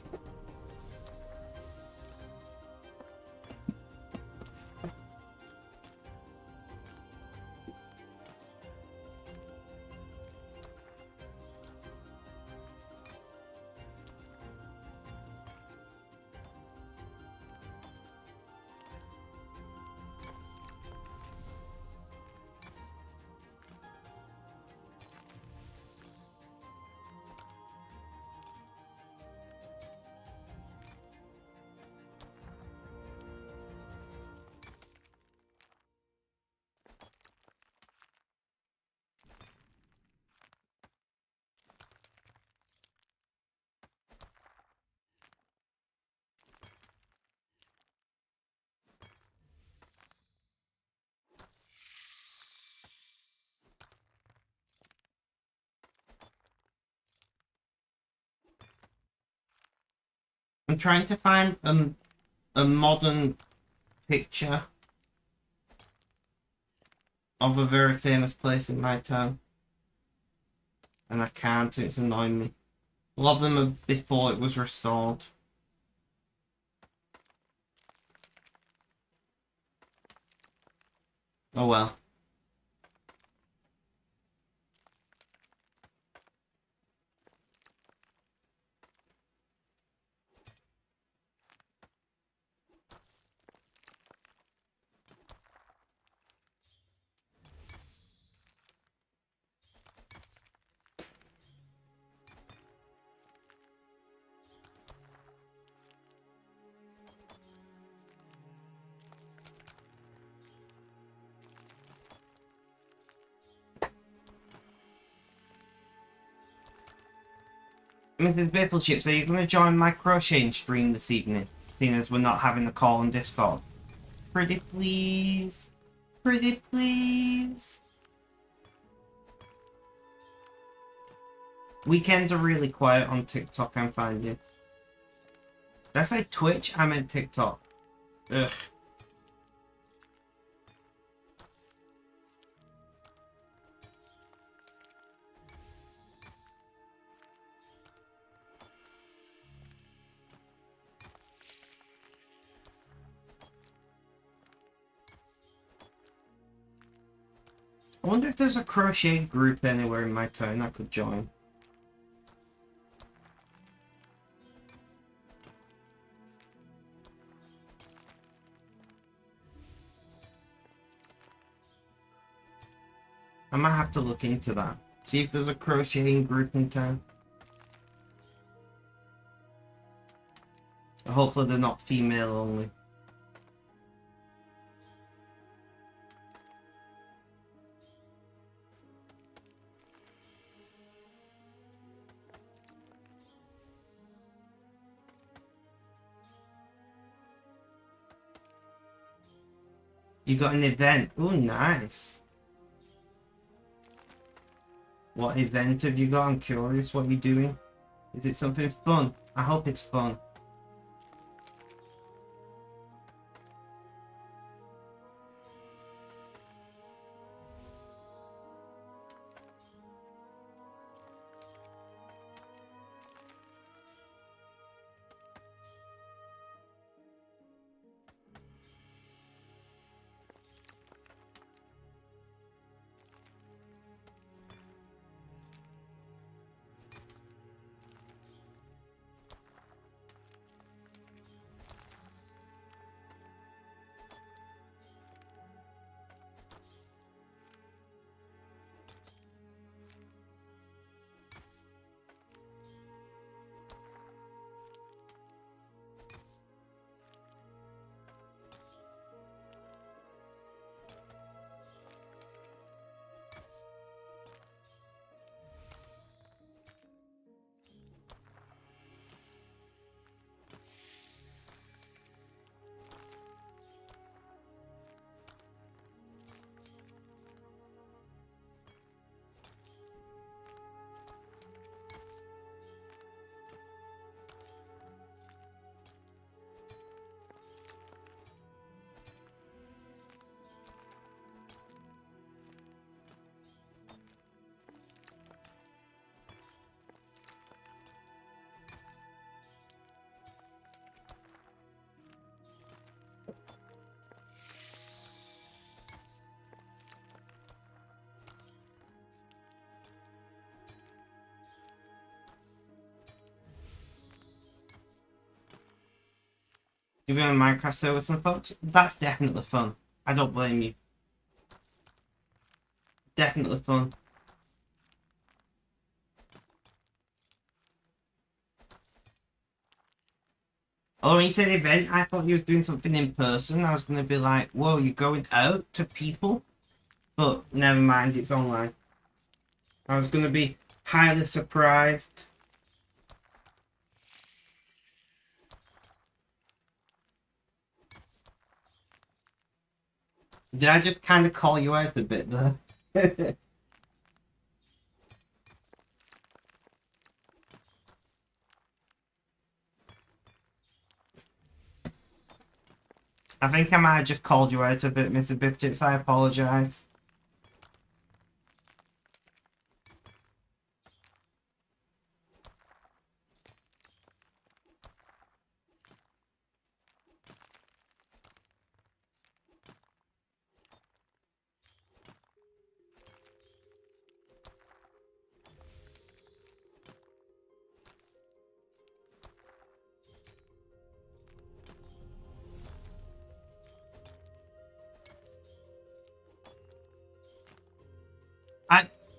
I'm trying to find a modern picture of a very famous place in my town. And I can't, it's annoying me. A lot of them are before it was restored. Oh well. Mrs. Bafflechips, are you going to join my crocheting stream this evening? Seeing as we're not having a call on Discord. Pretty please. Pretty please. Weekends are really quiet on TikTok, I'm finding. Did I say Twitch? I meant TikTok. Ugh. I wonder if there's a crochet group anywhere in my town I could join. I might have to look into that. See if there's a crocheting group in town. Hopefully they're not female only. You got an event. Oh, nice. What event have you got? I'm curious what you're doing. Is it something fun? I hope it's fun. You be on Minecraft server with some folks? That's definitely fun. I don't blame you. Definitely fun. Although when you said event, I thought you was doing something in person. I was going to be like, whoa, you're going out to people? But never mind, it's online. I was going to be highly surprised. Did I just kind of call you out a bit there? I think I might have just called you out a bit, Mr. Biffchips. I apologise.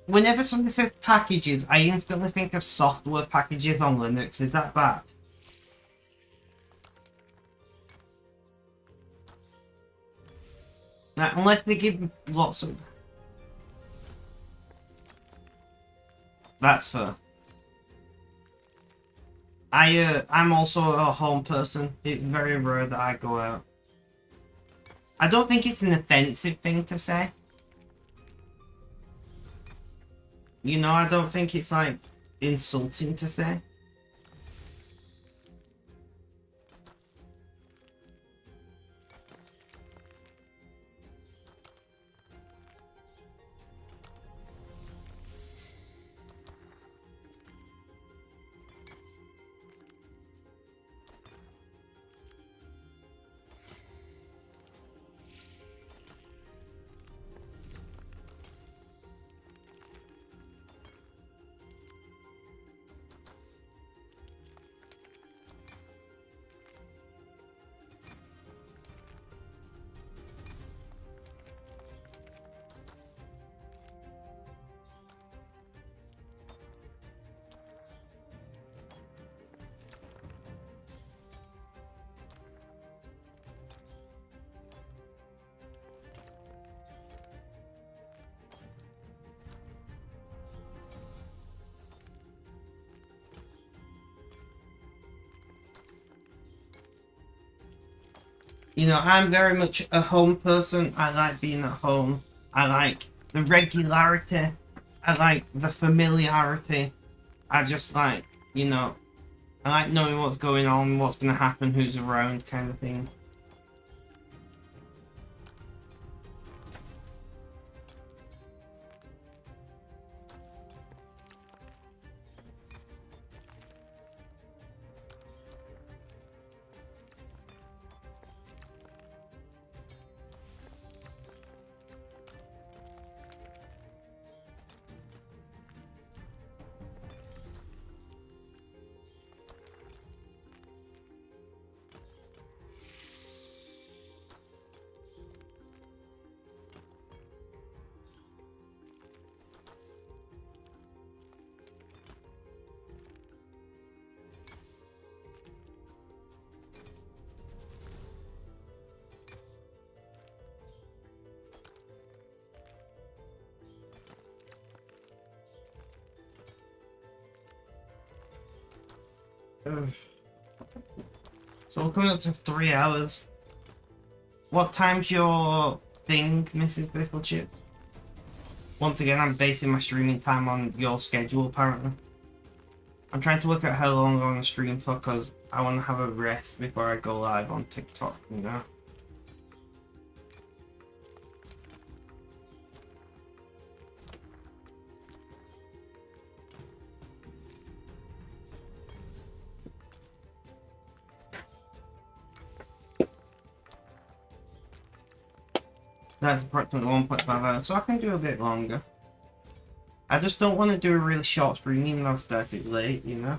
Whenever somebody says packages, I instantly think of software packages on Linux. Is that bad? Now, unless they give lots of... That's fair. I'm also a home person. It's very rare that I go out. I don't think it's an offensive thing to say. You know, I don't think it's, like, insulting to say. You know, I'm very much a home person. I like being at home. I like the regularity. I like the familiarity. I just like, you know, I like knowing what's going on, what's going to happen, who's around, kind of thing. Ugh. So we're coming up to 3 hours. What time's your thing, Mrs. Bifflechip? Once again, I'm basing my streaming time on your schedule, apparently. I'm trying to work out how long I'm going to stream for, because I want to have a rest before I go live on TikTok, you know? That's approximately 1.5 hours, so I can do a bit longer. I just don't want to do a really short stream, even though I started late, you know?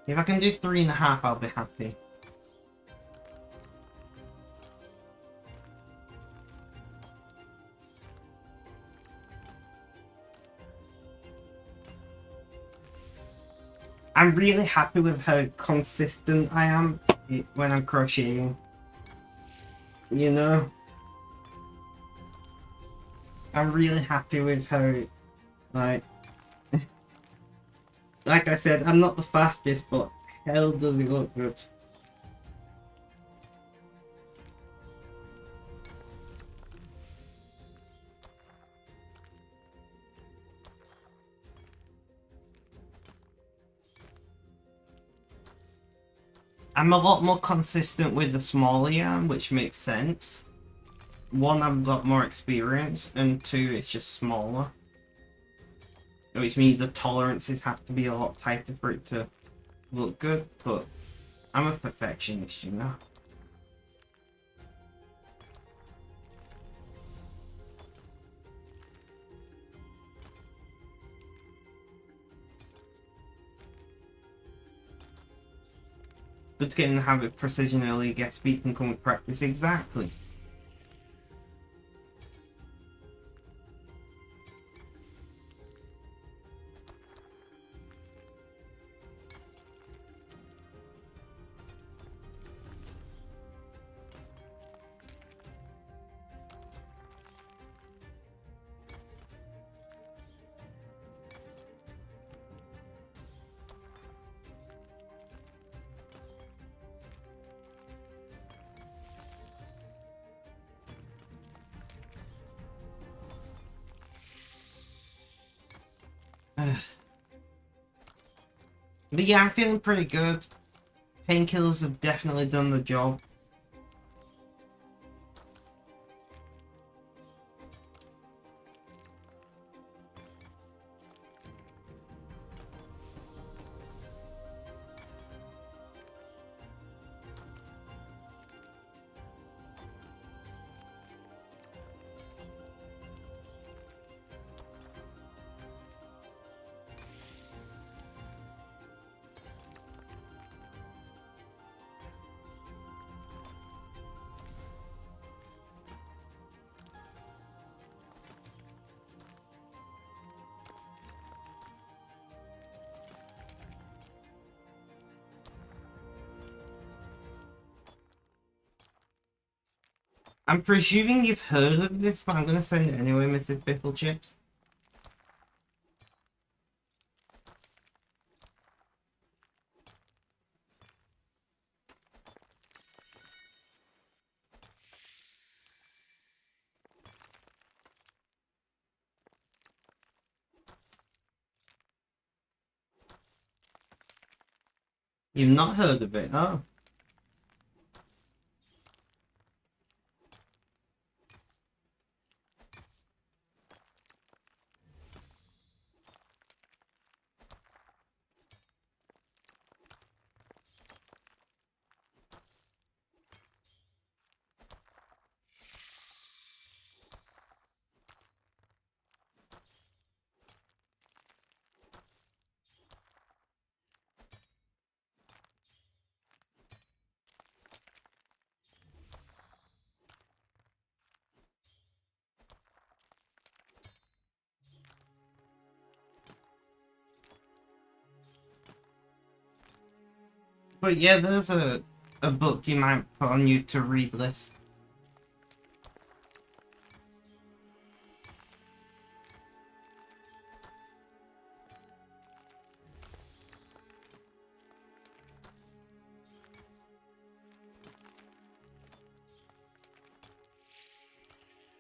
If I can do 3.5, I'll be happy. I'm really happy with how consistent I am when I'm crocheting. You know? I'm really happy with how, like... like I said, I'm not the fastest, but hell does it look good. I'm a lot more consistent with the smaller yarn, which makes sense. One, I've got more experience, and two, it's just smaller. Which means the tolerances have to be a lot tighter for it to look good, but I'm a perfectionist, you know? Good to get in the habit of precision early, get speed can come with practice. Exactly. But yeah, I'm feeling pretty good. Painkillers have definitely done the job. I'm presuming you've heard of this, but I'm gonna send it anyway, Mrs. Biffle Chips. You've not heard of it, oh. But yeah, there's a book you might put on your to-read list.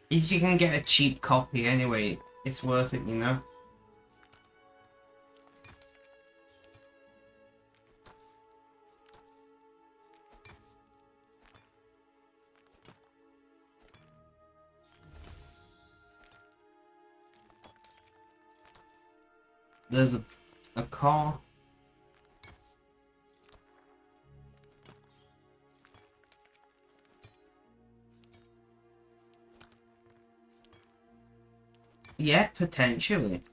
If you can get a cheap copy anyway, it's worth it, you know? There's a car. Yeah, potentially.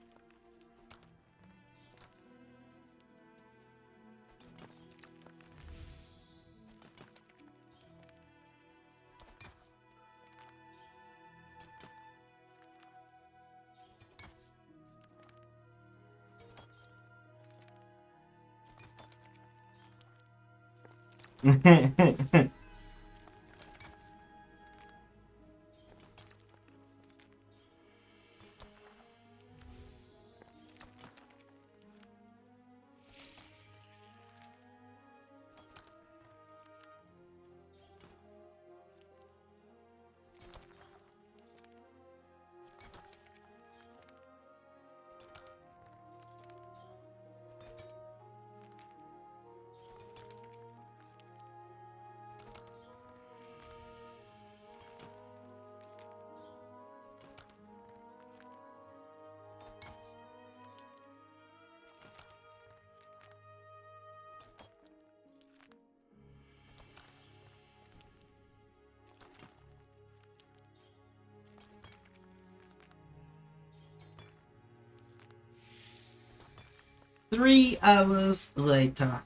3 hours later,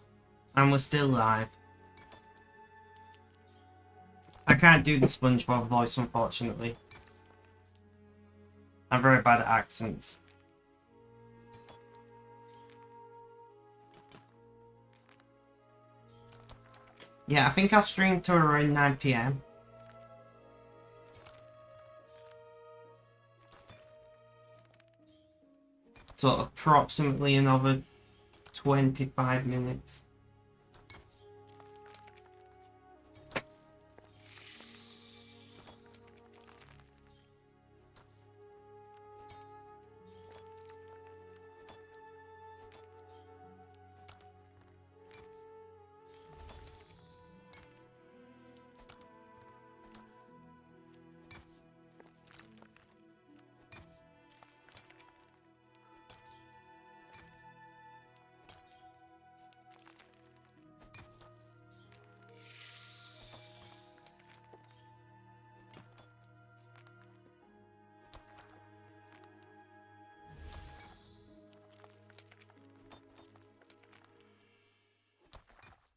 and we're still live. I can't do the SpongeBob voice, unfortunately. I'm very bad at accents. Yeah, I think I'll stream to around 9 PM. So approximately another 25 minutes.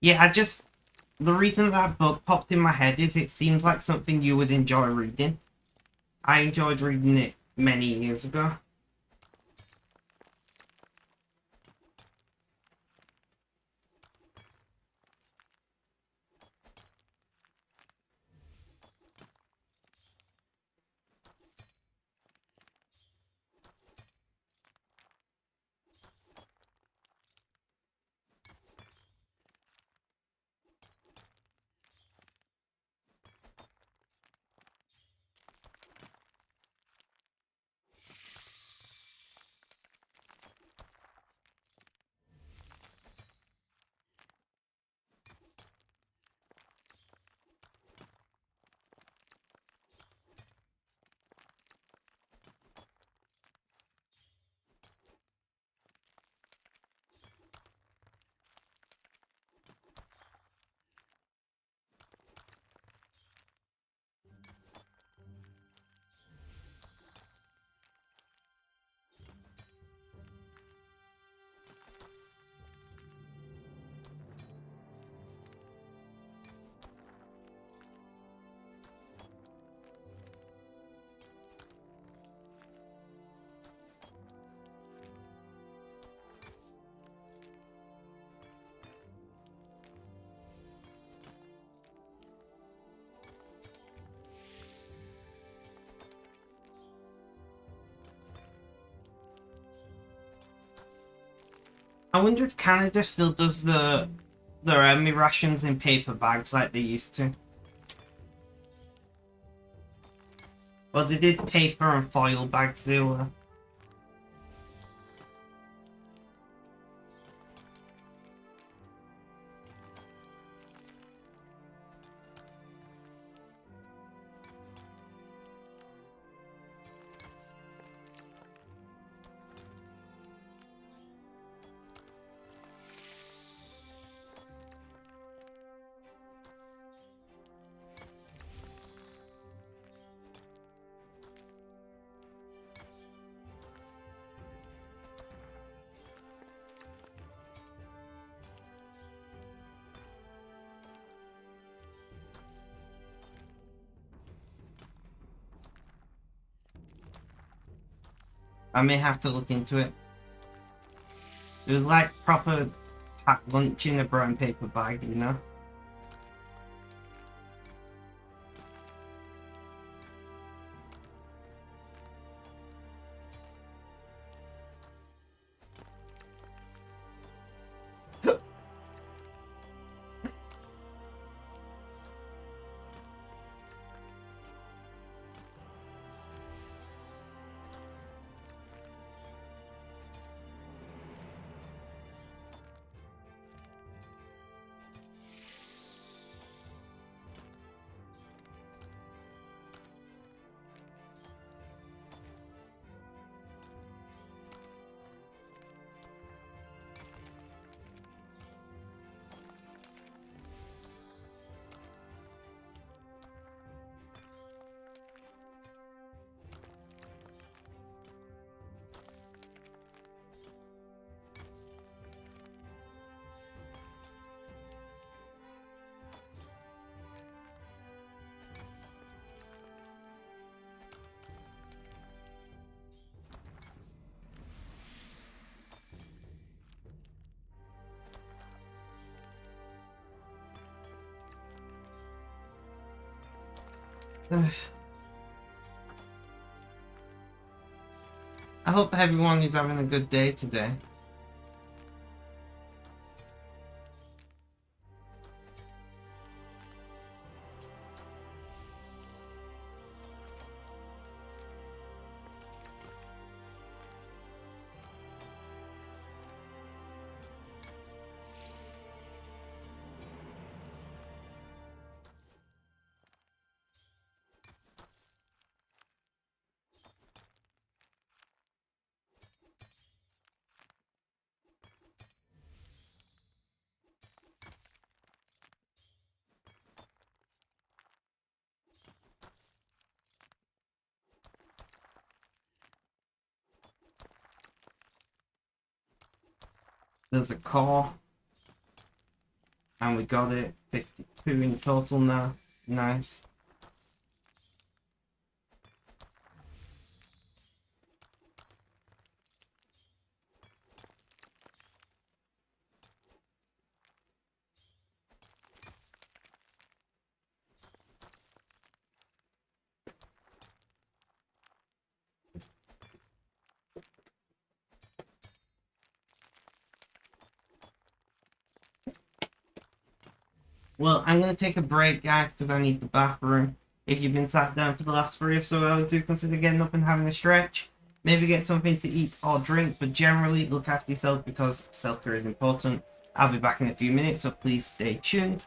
Yeah, the reason that book popped in my head is it seems like something you would enjoy reading. I enjoyed reading it many years ago. I wonder if Canada still does their army rations in paper bags like they used to. Well, they did paper and foil bags, they were. I may have to look into it. It was like proper packed lunch in a brown paper bag, you know? I hope everyone is having a good day today. There's a car. And we got it. 52 in total now. Nice. Well, I'm going to take a break, guys, because I need the bathroom. If you've been sat down for the last 3 or so hours, do consider getting up and having a stretch. Maybe get something to eat or drink, but generally look after yourself because self-care is important. I'll be back in a few minutes, so please stay tuned.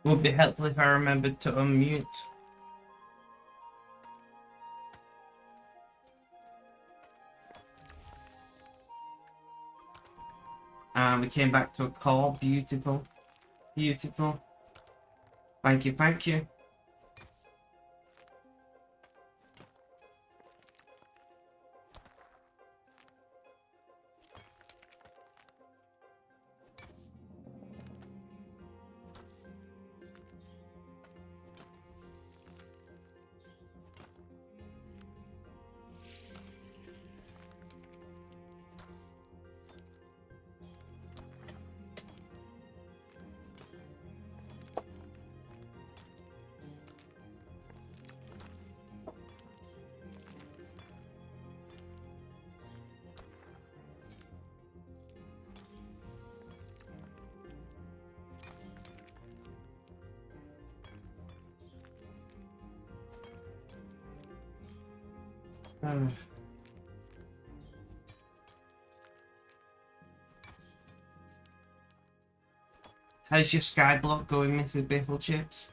Would be helpful if I remembered to unmute. And we came back to a call. Beautiful. Beautiful. Thank you, thank you. How's your skyblock going, Mrs. Biffle Chips?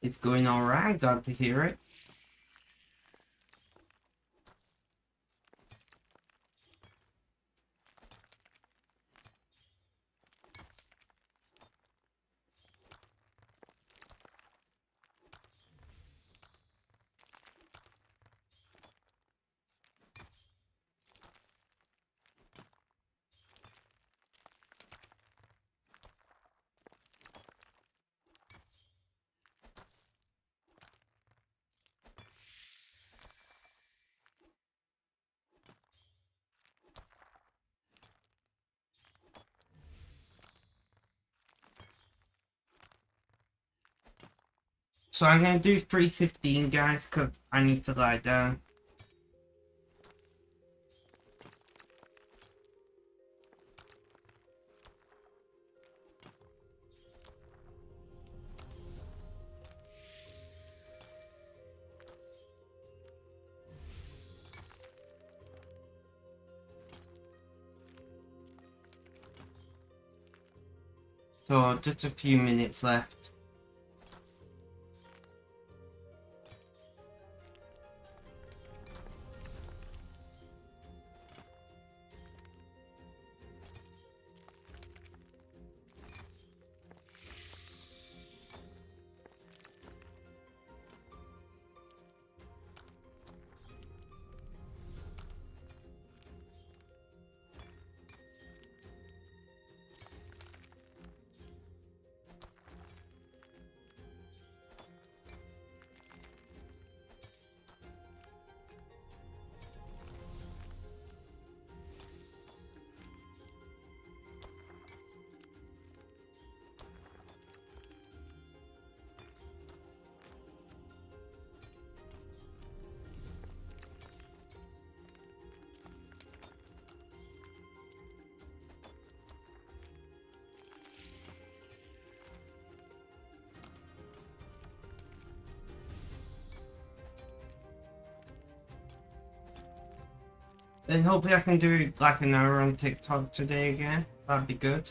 It's going alright, glad to hear it. So I'm gonna do 3:15, guys, because I need to lie down. So just a few minutes left. Then hopefully I can do like an hour on TikTok today again. That'd be good.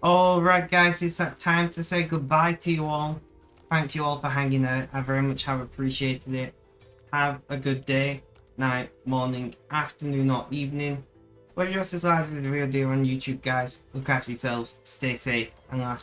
Alright guys, it's that time to say goodbye to you all. Thank you all for hanging out. I very much have appreciated it. Have a good day, night, morning, afternoon or evening. Whether you're subscribed to the video on YouTube guys, look after yourselves, stay safe, and last